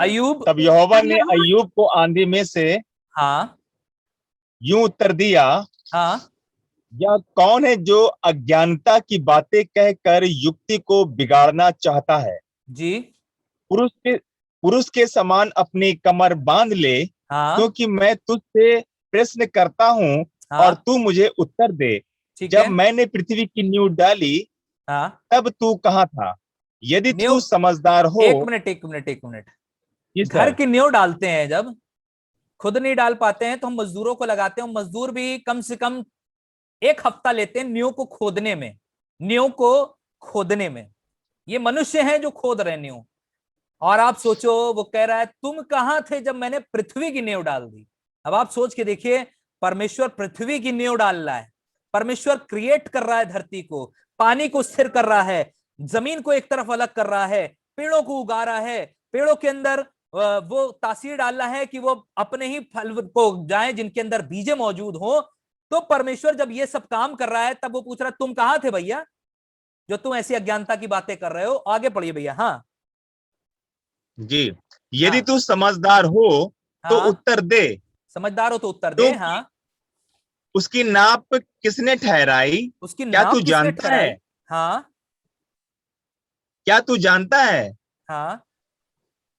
[SPEAKER 1] अय्यूब,
[SPEAKER 3] तब यहोवा ने अय्यूब को आंधी में से
[SPEAKER 1] हाँ
[SPEAKER 3] यूं उत्तर दिया,
[SPEAKER 1] हाँ
[SPEAKER 3] यह कौन है जो अज्ञानता की बातें कहकर युक्ति को बिगाड़ना चाहता है?
[SPEAKER 1] जी,
[SPEAKER 3] पुरुष के समान अपनी कमर बांध ले,
[SPEAKER 1] हाँ
[SPEAKER 3] क्योंकि मैं तुझसे प्रश्न करता हूं और
[SPEAKER 1] हाँ,
[SPEAKER 3] तू मुझे उत्तर दे।
[SPEAKER 1] ठीक
[SPEAKER 3] जब
[SPEAKER 1] है,
[SPEAKER 3] मैंने पृथ्वी की नींव डाली,
[SPEAKER 1] हाँ।
[SPEAKER 3] तब तू कहाँ था? यदि
[SPEAKER 1] नींव,
[SPEAKER 3] तू समझदार हो।
[SPEAKER 1] एक मिनट एक मिनट एक मिनट।
[SPEAKER 3] जी
[SPEAKER 1] घर
[SPEAKER 3] सर।
[SPEAKER 1] की नींव डालते हैं जब, खुद नहीं डाल पाते हैं तो हम मजदूरों को लगाते हैं। मजदूर भी कम से कम 1 हफ्ता लेते हैं नींव को खोदने में, नींव को खोदने में। ये मनुष्य हैं जो खोद रहे नींव। और आप सोचो, वो कह रहा है तुम कहां थे जब मैंने पृथ्वी की नींव डाल दी। अब आप सोच के देखिए, परमेश्वर पृथ्वी की नींव डाल रहा है, परमेश्वर क्रिएट कर रहा है धरती को, पानी को स्थिर कर रहा है, जमीन को एक तरफ अलग कर रहा है, पेड़ों को उगा रहा है, पेड़ों के अंदर वो तासीर डाल रहा है कि वो अपने ही फल को जाए जिनके अंदर बीजे मौजूद हो। तो परमेश्वर जब ये सब काम कर रहा है, तब वो पूछ रहा है तुम कहां थे भैया जो तुम ऐसी अज्ञानता की बातें कर रहे हो? आगे पढ़िए भैया। हाँ
[SPEAKER 3] जी, यदि
[SPEAKER 1] हाँ
[SPEAKER 3] तू समझदार हो तो
[SPEAKER 1] हाँ,
[SPEAKER 3] उत्तर दे।
[SPEAKER 1] समझदार हो तो उत्तर दे।
[SPEAKER 3] तो
[SPEAKER 1] हाँ,
[SPEAKER 3] उसकी नाप किसने ठहराई?
[SPEAKER 1] उसकी
[SPEAKER 3] क्या तू
[SPEAKER 1] नाप किसने
[SPEAKER 3] जानता है?
[SPEAKER 1] ठहराई? हाँ
[SPEAKER 3] क्या तू जानता है?
[SPEAKER 1] हाँ,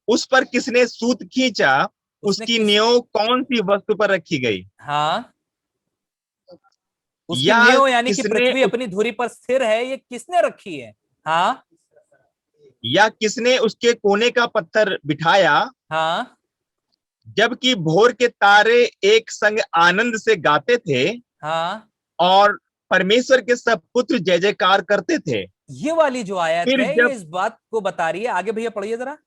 [SPEAKER 3] उस पर किसने सूत खींचा, उसकी नींव कौन सी वस्तु पर रखी गई?
[SPEAKER 1] हाँ, उसकी
[SPEAKER 3] या
[SPEAKER 1] नींव यानी कि
[SPEAKER 3] किसने
[SPEAKER 1] पृथ्वी अपनी धुरी पर स्थिर है, ये किसने रखी है? हाँ
[SPEAKER 3] या किसने उसके कोने का पत्थर बिठाया,
[SPEAKER 1] हाँ
[SPEAKER 3] जबकि भोर के तारे एक संग आनंद से गाते थे
[SPEAKER 1] हाँ।
[SPEAKER 3] और परमेश्वर के सब पुत्र जय जयकार करते थे?
[SPEAKER 1] ये वाली जो आयत
[SPEAKER 3] फिर
[SPEAKER 1] है ये
[SPEAKER 3] जब
[SPEAKER 1] इस बात को बता रही है। आगे भैया पढ़िए जरा।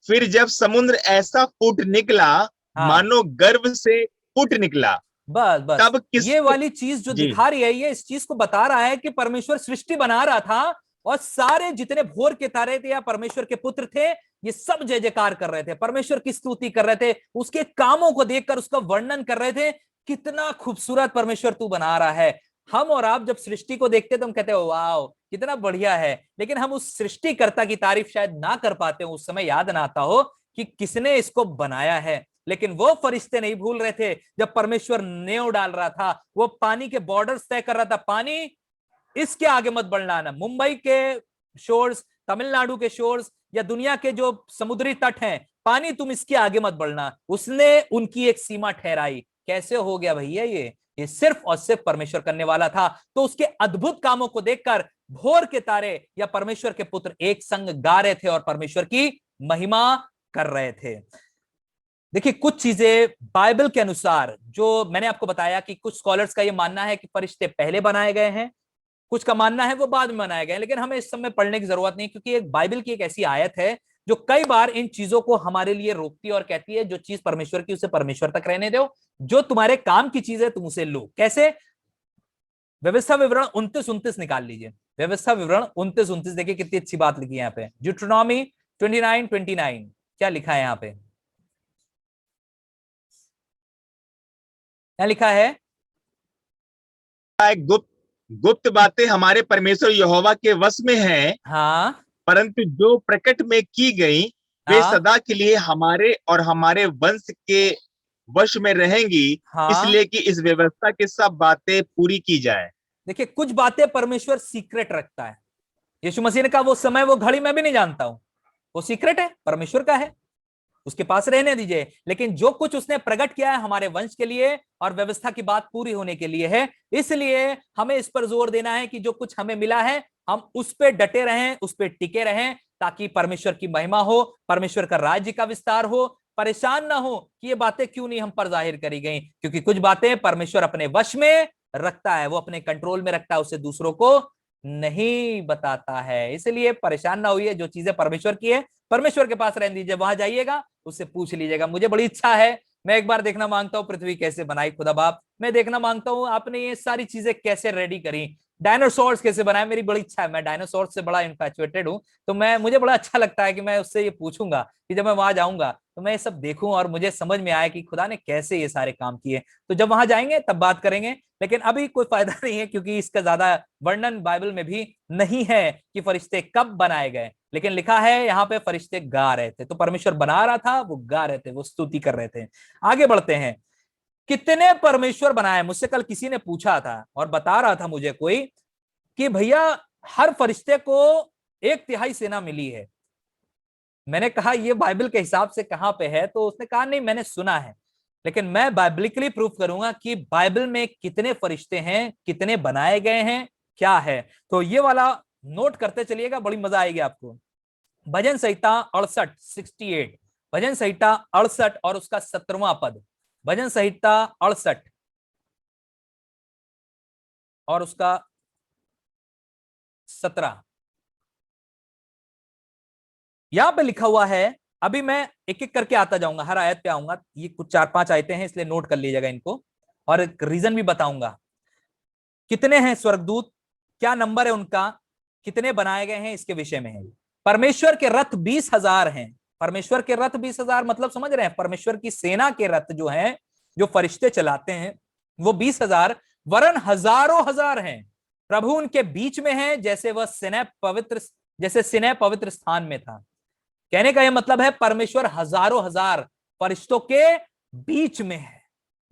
[SPEAKER 3] फिर जब समुद्र ऐसा फूट निकला,
[SPEAKER 1] हाँ,
[SPEAKER 3] मानो गर्भ से फूट निकला,
[SPEAKER 1] बस बस,
[SPEAKER 3] तब
[SPEAKER 1] ये
[SPEAKER 3] किसके?
[SPEAKER 1] वाली चीज जो
[SPEAKER 3] जी,
[SPEAKER 1] दिखा रही है ये इस चीज को बता रहा है कि परमेश्वर सृष्टि बना रहा था और सारे जितने भोर के तारे थे या परमेश्वर के पुत्र थे, ये सब जय जयकार कर रहे थे, परमेश्वर की स्तुति कर रहे थे, उसके कामों को देखकर उसका वर्णन कर रहे थे। कितना खूबसूरत परमेश्वर तू बना रहा है। हम और आप जब सृष्टि को देखते तो हम कहते हो वाह कितना बढ़िया है, लेकिन हम उस सृष्टिकर्ता की तारीफ शायद ना कर पाते हो, उस समय याद ना आता हो कि किसने इसको बनाया है। लेकिन वो फरिश्ते नहीं भूल रहे थे जब परमेश्वर नेव डाल रहा था, वो पानी के बॉर्डर्स तय कर रहा था, पानी इसके आगे मत बढ़ना ना। मुंबई के शोर्स, तमिलनाडु के शोर्स या दुनिया के जो समुद्री तट हैं, पानी तुम इसके आगे मत बढ़ना। उसने उनकी एक सीमा ठहराई। कैसे हो गया भैया ये सिर्फ और सिर्फ परमेश्वर करने वाला था। तो उसके अद्भुत कामों को देखकर भोर के तारे या परमेश्वर के पुत्र एक संग गा रहे थे और परमेश्वर की महिमा कर रहे थे। देखिए कुछ चीजें बाइबल के अनुसार, जो मैंने आपको बताया कि कुछ स्कॉलर्स का यह मानना है कि फरिश्ते पहले बनाए गए हैं, कुछ का मानना है वो बाद में बनाए गए, लेकिन हमें इस समय पढ़ने की जरूरत नहीं, क्योंकि एक बाइबल की एक ऐसी आयत है जो कई बार इन चीजों को हमारे लिए रोकती है और कहती है जो चीज परमेश्वर की उसे परमेश्वर तक रहने दो, जो तुम्हारे काम की चीज है तुम उसे लो। कैसे? व्यवस्था विवरण 29-29 निकाल लीजिए। व्यवस्था विवरण 29-29 देखिए कितनी अच्छी बात लिखी है यहाँ पे। ड्यूटेरोनॉमी 29:29 क्या लिखा है यहाँ पे? क्या लिखा है?
[SPEAKER 3] गुप्त गुप्त बातें हमारे परमेश्वर यहोवा के वश में हैं,
[SPEAKER 1] हाँ
[SPEAKER 3] परंतु जो प्रकट में की गई वे
[SPEAKER 1] हाँ
[SPEAKER 3] सदा के लिए हमारे और हमारे वंश के वश में रहेंगी,
[SPEAKER 1] हाँ।
[SPEAKER 3] इसलिए कि इस व्यवस्था की सब बातें पूरी की जाए।
[SPEAKER 1] देखिए कुछ बातें परमेश्वर सीक्रेट रखता है। यीशु मसीह ने कहा वो समय वो घड़ी मैं भी नहीं जानता हूं, वो सीक्रेट है, परमेश्वर का है, उसके पास रहने दीजिए। लेकिन जो कुछ उसने प्रकट किया है हमारे वंश के लिए और व्यवस्था की बात पूरी होने के लिए है, इसलिए हमें इस पर जोर देना है कि जो कुछ हमें मिला है हम उस पर डटे रहें, उस पर टिके रहें, ताकि परमेश्वर की महिमा हो, परमेश्वर का राज्य का विस्तार हो। परेशान ना हो कि ये बातें क्यों नहीं हम पर जाहिर करी गई, क्योंकि कुछ बातें परमेश्वर अपने वश में रखता है, वो अपने कंट्रोल में रखता है, उसे दूसरों को नहीं बताता है। इसलिए परेशान ना होइए, जो चीजें परमेश्वर की है परमेश्वर के पास रहने दीजिए। वहां जाइएगा उससे पूछ लीजिएगा। मुझे बड़ी इच्छा है, मैं एक बार देखना मांगता हूँ पृथ्वी कैसे बनाई खुदा बाप। मैं देखना मांगता हूँ आपने ये सारी चीजें कैसे रेडी करी, डायनासोर्स कैसे बनाए। मेरी बड़ी इच्छा है, मैं डायनासोर से बड़ा इन्फैचुएटेड हूँ, तो मुझे बड़ा अच्छा लगता है कि मैं उससे ये पूछूंगा कि जब मैं वहां जाऊंगा तो मैं ये सब देखूं और मुझे समझ में आए कि खुदा ने कैसे ये सारे काम किए। तो जब वहां जाएंगे तब बात करेंगे, लेकिन अभी कोई फायदा नहीं है, क्योंकि इसका ज्यादा वर्णन बाइबल में भी नहीं है कि फरिश्ते कब बनाए गए। लेकिन लिखा है यहाँ पे फरिश्ते गा रहे थे, तो परमेश्वर बना रहा था, वो गा रहे थे, वो स्तुति कर रहे थे। आगे बढ़ते हैं। कितने परमेश्वर बनाए? मुझसे कल किसी ने पूछा था और बता रहा था मुझे कोई कि भैया हर फरिश्ते को 1/3 सेना मिली है। मैंने कहा ये बाइबल के हिसाब से कहां पे है? तो उसने कहा नहीं मैंने सुना है, लेकिन मैं बाइबलिकली प्रूफ करूंगा कि बाइबल में कितने फरिश्ते हैं, कितने बनाए गए हैं, क्या है। तो ये वाला नोट करते चलिएगा, बड़ी मजा आएगी आपको। भजन संहिता 68 भजन संहिता 68 और उसका 17वां पद। भजन संहिता 68 और उसका 17। यहां पे लिखा हुआ है, अभी मैं एक एक करके आता जाऊंगा, हर आयत पे आऊंगा। ये कुछ 4-5 आयतें हैं, इसलिए नोट कर लीजिएगा इनको, और एक रीजन भी बताऊंगा। कितने हैं स्वर्गदूत, क्या नंबर है उनका, कितने बनाए गए हैं, इसके विषय में है। परमेश्वर के रथ 20,000 हैं। परमेश्वर के रथ 20,000 मतलब समझ रहे हैं? परमेश्वर की सेना के रथ जो हैं, जो फरिश्ते चलाते हैं, वो 20,000 वरन हजारों हजार हैं। प्रभु उनके बीच में है, जैसे वह सिने पवित्र स्थान में था। कहने का यह मतलब है परमेश्वर हजारों हजार फरिश्तों के बीच में है,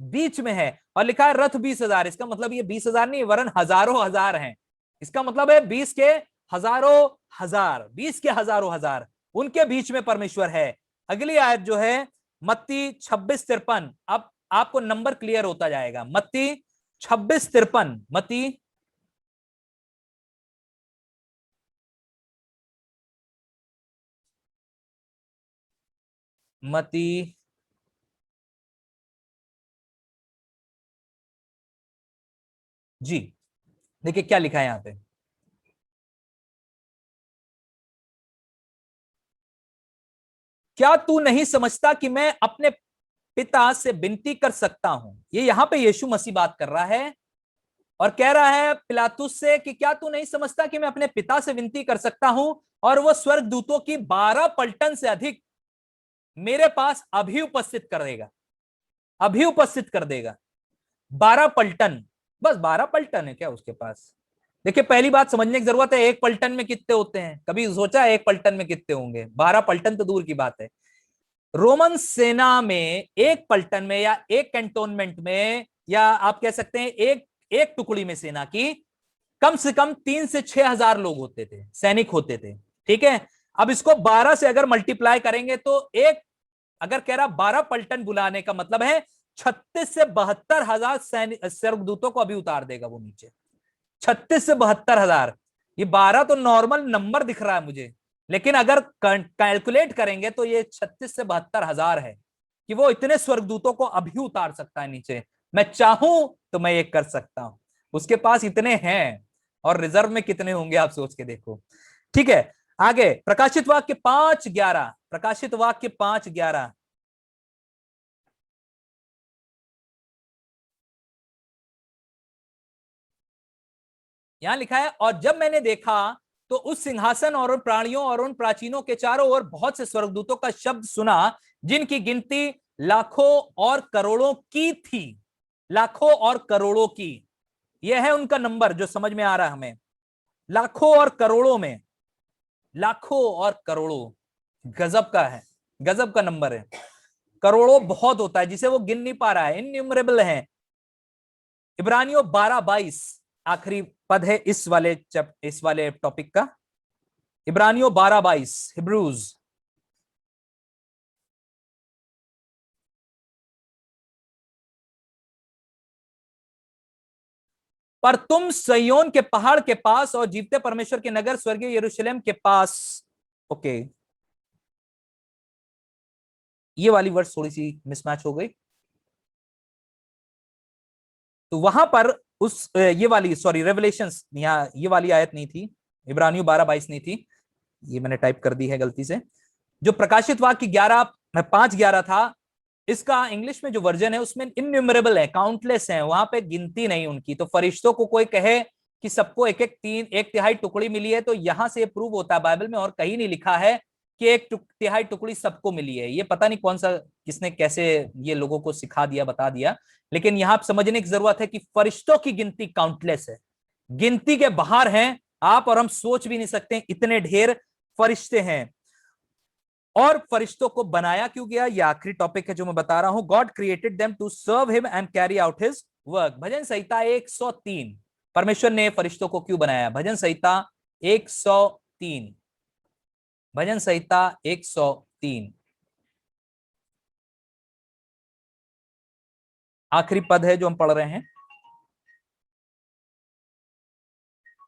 [SPEAKER 1] बीच में है। और लिखा है रथ 20,000, इसका मतलब ये 20,000 नहीं वरन हजारों हजार हैं। इसका मतलब है 20 के हजारों हजार, 20 के हजारों हजार। उनके बीच में परमेश्वर है। अगली आयत जो है मत्ती 26:53, अब आपको नंबर क्लियर होता जाएगा। मत्ती 26:53, मत्ती मत्ती जी, देखिए क्या लिखा है यहां पे। क्या तू नहीं समझता कि मैं अपने पिता से विनती कर सकता हूं? ये यहां पे यीशु मसीह बात कर रहा है और कह रहा है पिलातुस से कि क्या तू नहीं समझता कि मैं अपने पिता से विनती कर सकता हूं और वो स्वर्गदूतों की 12 पलटन से अधिक मेरे पास अभी उपस्थित कर देगा, अभी उपस्थित कर देगा। 12 पलटन, बस 12 पलटन है क्या उसके पास? देखिए पहली बात समझने की जरूरत है, एक पलटन में कितने होते हैं? कभी सोचा है एक पलटन में कितने होंगे? 12 पलटन तो दूर की बात है। रोमन सेना में एक पलटन में या एक कैंटोनमेंट में, या आप कह सकते हैं एक एक टुकड़ी में सेना की कम से कम 3 से 6 हजार लोग होते थे, सैनिक होते थे। ठीक है, अब इसको 12 से अगर मल्टीप्लाई करेंगे तो एक, अगर कह रहा 12 पलटन बुलाने का मतलब है 36 से 72 हजार स्वर्गदूतों को अभी उतार देगा वो नीचे। 36 से 72 हजार, ये 12 तो नॉर्मल नंबर दिख रहा है मुझे, लेकिन अगर कैलकुलेट करेंगे तो ये 36 से 72 हजार है कि वो इतने स्वर्गदूतों को अभी उतार सकता है नीचे। मैं चाहूं तो मैं ये कर सकता हूं, उसके पास इतने हैं। और रिजर्व में कितने होंगे आप सोच के देखो। ठीक है, आगे प्रकाशित वाक्य 5:11, प्रकाशित वाक्य 5:11, यहां लिखा है, और जब मैंने देखा तो उस सिंहासन और उन प्राणियों और उन प्राचीनों के चारों ओर बहुत से स्वर्गदूतों का शब्द सुना, जिनकी गिनती लाखों और करोड़ों की थी। लाखों और करोड़ों की, यह है उनका नंबर जो समझ में आ रहा है हमें। लाखों और करोड़ों में, लाखों और करोड़ों, गजब का है, गजब का नंबर है। करोड़ों बहुत होता है जिसे वो गिन नहीं पा रहा है, इनन्यूमरेबल है। इब्रानियों 12:22 आखिरी पद है इस वाले टॉपिक का। इब्रानियों 12:22, हिब्रूज। पर तुम सयोन के पहाड़ के पास और जीवते परमेश्वर के नगर स्वर्गीय यरूशलेम के पास, ओके, ये वाली वर्ड थोड़ी सी मिसमैच हो गई। तो वहां पर उस ये वाली, सॉरी, रेवलेशंस, यहाँ ये वाली आयत नहीं थी, इब्रानियों 12:22 नहीं थी, ये मैंने टाइप कर दी है गलती से। जो प्रकाशित वाक्य 5:11 था, इसका इंग्लिश में जो वर्जन है उसमें इनन्यूमरेबल है, काउंटलेस है, वहां पे गिनती नहीं उनकी। तो फरिश्तों को कोई कहे कि सबको एक एक 1/3 टुकड़ी मिली है, तो यहां से प्रूव होता है बाइबल में और कहीं नहीं लिखा है कि 1/3 टुकड़ी सबको मिली है। ये पता नहीं कौन सा, किसने कैसे ये लोगों को सिखा दिया, बता दिया, लेकिन यहां समझने की जरूरत है कि फरिश्तों की गिनती काउंटलेस है, गिनती के बाहर हैं। आप और हम सोच भी नहीं सकते इतने ढेर फरिश्ते हैं। और फरिश्तों को बनाया क्यों गया, ये आखिरी टॉपिक है जो मैं बता रहा हूं। God created them to serve him and carry out his work. भजन संहिता 103, परमेश्वर ने फरिश्तों को क्यों बनाया? भजन संहिता 103, भजन संहिता 103, आखिरी पद है जो हम पढ़ रहे हैं।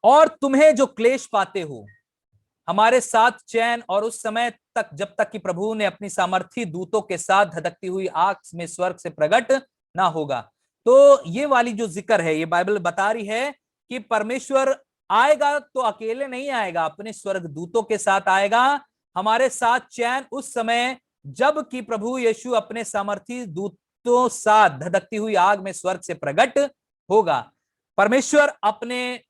[SPEAKER 1] और तुम्हें जो क्लेश पाते हो हमारे साथ चैन, और उस समय तक जब तक कि प्रभु ने अपनी सामर्थी दूतों के साथ धधकती हुई आग में स्वर्ग से प्रकट ना होगा। तो ये वाली जो जिक्र है, ये बाइबल बता रही है कि परमेश्वर आएगा तो अकेले नहीं आएगा, अपने स्वर्ग दूतों के साथ आएगा, हमारे साथ चैन उस समय जब कि प्रभु यीशु अपने सामर्थी दूतों साथ धधकती हुई आग में स्वर्ग से प्रकट होगा। परमेश्वर अपने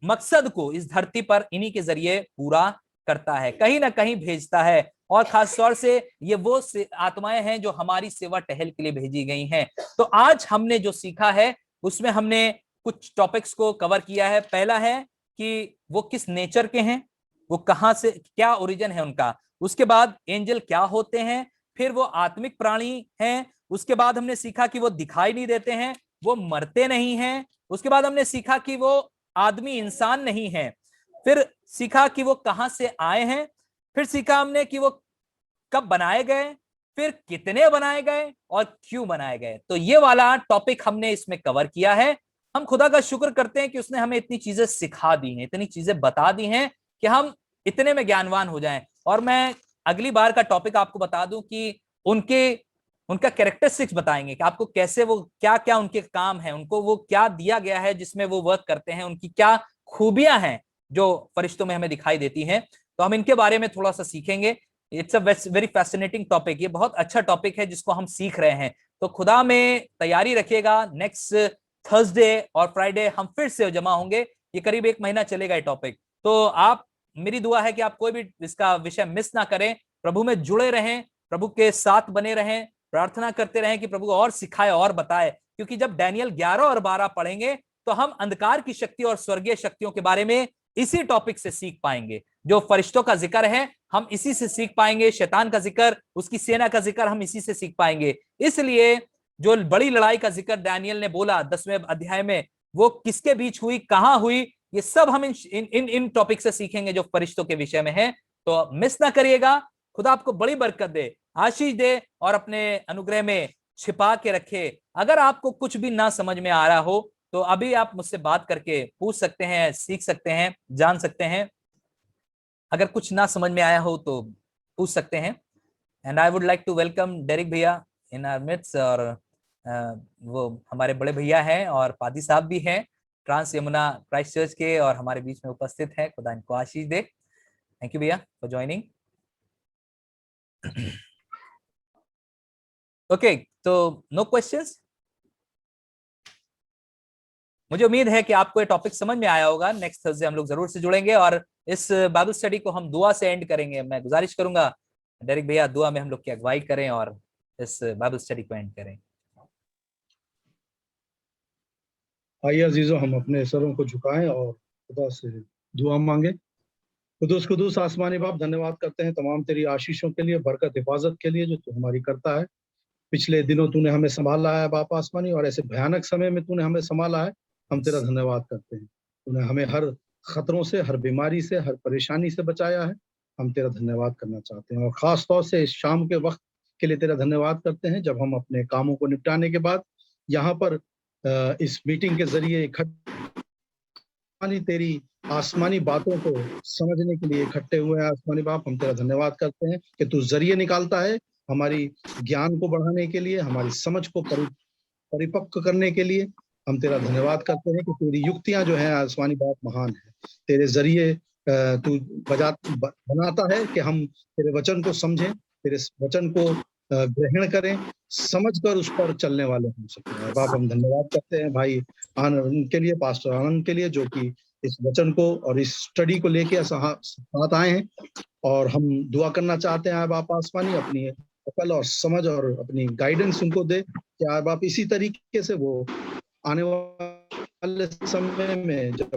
[SPEAKER 1] मकसद को इस धरती पर इन्हीं के जरिए पूरा करता है, कहीं ना कहीं भेजता है। और खास तौर से ये वो आत्माएं हैं जो हमारी सेवा टहल के लिए भेजी गई हैं। तो आज हमने जो सीखा है उसमें हमने कुछ टॉपिक्स को कवर किया है। पहला है कि वो किस नेचर के हैं, वो कहां से, क्या ओरिजिन है उनका। उसके बाद एंजल क्या होते हैं, फिर वो आत्मिक प्राणी हैं। उसके बाद हमने सीखा कि वो दिखाई नहीं देते हैं, वो मरते नहीं हैं। उसके बाद हमने सीखा कि वो आदमी इंसान नहीं है। फिर सीखा कि वो कहां से आए हैं, फिर सीखा हमने कि वो कब बनाए गए, फिर कितने बनाए गए और क्यों बनाए गए। तो ये वाला टॉपिक हमने इसमें कवर किया है। हम खुदा का शुक्र करते हैं कि उसने हमें इतनी चीजें सिखा दी हैं, इतनी चीजें बता दी हैं कि हम इतने में ज्ञानवान हो जाएं। और मैं अगली बार का टॉपिक आपको बता दूं कि उनका कैरेक्टरिस्टिक्स बताएंगे कि आपको कैसे, वो क्या क्या उनके काम है, उनको वो क्या दिया गया है जिसमें वो वर्क करते हैं, उनकी क्या खूबियां हैं जो फरिश्तों में हमें दिखाई देती हैं। तो हम इनके बारे में थोड़ा सा सीखेंगे। It's a very fascinating topic, ये बहुत अच्छा टॉपिक है जिसको हम सीख रहे हैं। तो खुदा में तैयारी रखिएगा, नेक्स्ट थर्सडे और फ्राइडे हम फिर से जमा होंगे। ये करीब 1 महीना चलेगा ये टॉपिक। तो आप, मेरी दुआ है कि आप कोई भी इसका विषय मिस ना करें, प्रभु में जुड़े रहें, प्रभु के साथ बने रहें, प्रार्थना करते रहें कि प्रभु और सिखाए और बताए। क्योंकि जब डैनियल 11 और 12 पढ़ेंगे तो हम अंधकार की शक्ति और स्वर्गीय शक्तियों के बारे में इसी टॉपिक से सीख पाएंगे। जो फरिश्तों का जिक्र है हम इसी से सीख पाएंगे, शैतान का जिक्र, उसकी सेना का जिक्र हम इसी से सीख पाएंगे। इसलिए जो बड़ी लड़ाई का जिक्र डैनियल ने बोला 10वें अध्याय में, वो किसके बीच हुई, कहां हुई, ये सब हम इन टॉपिक से सीखेंगे जो फरिश्तों के विषय में है। तो मिस ना करिएगा। खुदा आपको बड़ी बरकत दे, आशीष दे और अपने अनुग्रह में छिपा के रखे। अगर आपको कुछ भी ना समझ में आ रहा हो तो अभी आप मुझसे बात करके पूछ सकते हैं, सीख सकते हैं, जान सकते हैं। अगर कुछ ना समझ में आया हो तो पूछ सकते हैं। And I would like to welcome Derrick भैया इन आवर मिड्स। और वो हमारे बड़े भैया हैं और पादी साहब भी हैं, ट्रांस यमुना क्राइस्ट चर्च के, और हमारे बीच में उपस्थित है। खुदा इनको आशीष दे। थैंक यू भैया फॉर ज्वाइनिंग। ओके, तो नो क्वेश्चंस। मुझे उम्मीद है कि आपको ये टॉपिक समझ में आया होगा। नेक्स्ट थर्सडे हम लोग जरूर से जुड़ेंगे और इस बाइबल स्टडी को हम दुआ से एंड करेंगे। मैं गुजारिश करूंगा डेरिक भैया दुआ में हम लोग की अगुवाई करें और इस बाइबल स्टडी को एंड करें।
[SPEAKER 4] आइए अजीजों, हम अपने सरों को झुकाएं और खुदा से दुआ मांगे। कुदूस कुदूस आसमानी बाप, धन्यवाद करते हैं तमाम तेरी आशीषों के लिए, बरकत हिफाजत के लिए जो तू हमारी करता है। पिछले दिनों तूने हमें संभाला है बाप आसमानी, और ऐसे भयानक समय में तूने हमें संभाला है। हम तेरा धन्यवाद करते हैं। तूने हमें हर खतरों से, हर बीमारी से, हर परेशानी से बचाया है। हम तेरा धन्यवाद करना चाहते हैं और खास तौर से इस शाम के वक्त के लिए तेरा धन्यवाद करते हैं, जब हम अपने कामों को निपटाने के बाद यहाँ पर इस मीटिंग के जरिए इकट्ठा तेरी आसमानी बातों को समझने के लिए इकट्ठे हुए हैं। आसमानी बाप, हम तेरा धन्यवाद करते हैं कि तू जरिए निकालता है हमारी ज्ञान को बढ़ाने के लिए, हमारी समझ को परिपक्व करने के लिए। हम तेरा धन्यवाद करते हैं कि तेरी युक्तियां जो हैं आसमानी बाप महान है। तेरे जरिए तू बनाता है कि हम तेरे वचन को समझें, तेरे वचन को ग्रहण करें, समझकर उस पर चलने वाले हो सके। बाप, हम धन्यवाद करते हैं भाई आनंद के लिए, पास्टर आनंद के लिए, जो कि इस वचन को और इस स्टडी को लेके साथ आए हैं। और हम दुआ करना चाहते हैं बाप आसमानी, अपनी अकल और समझ और अपनी गाइडेंस उनको दे कि बाप इसी तरीके से वो आने वाले समय में जब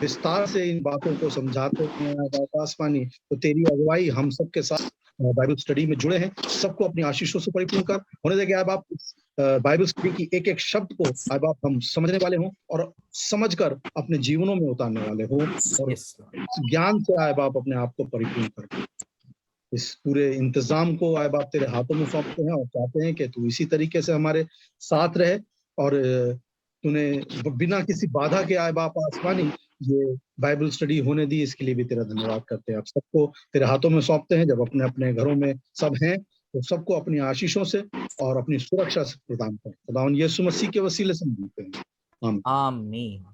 [SPEAKER 4] विस्तार से इन बातों को समझाते हैं बाप आसमानी, तो तेरी अगुवाई हम सबके साथ बाइबल स्टडी में जुड़े हैं, सबको अपनी आशीषों से परिपूर्ण कर होने देंगे। आए बाप बाइबल स्टडी की एक एक शब्द को आए बाप हम समझने वाले हों और समझकर अपने जीवनों में उतारने वाले हों, और ज्ञान से आए बाप अपने आप को परिपूर्ण कर। इस पूरे इंतजाम को आए बाप तेरे हाथों में सौंपते हैं और चाहते हैं कि तू इसी तरीके से हमारे साथ रहे, और तूने बिना किसी बाधा के आए बाप आसमानी ये बाइबल स्टडी होने दी, इसके लिए भी तेरा धन्यवाद करते हैं। आप सबको तेरे हाथों में सौंपते हैं। जब अपने अपने घरों में सब हैं तो सबको अपनी आशीषों से और अपनी सुरक्षा से प्रदान कर। खुदा यीशु मसीह के वसीले से मांगते हैं, आमीन।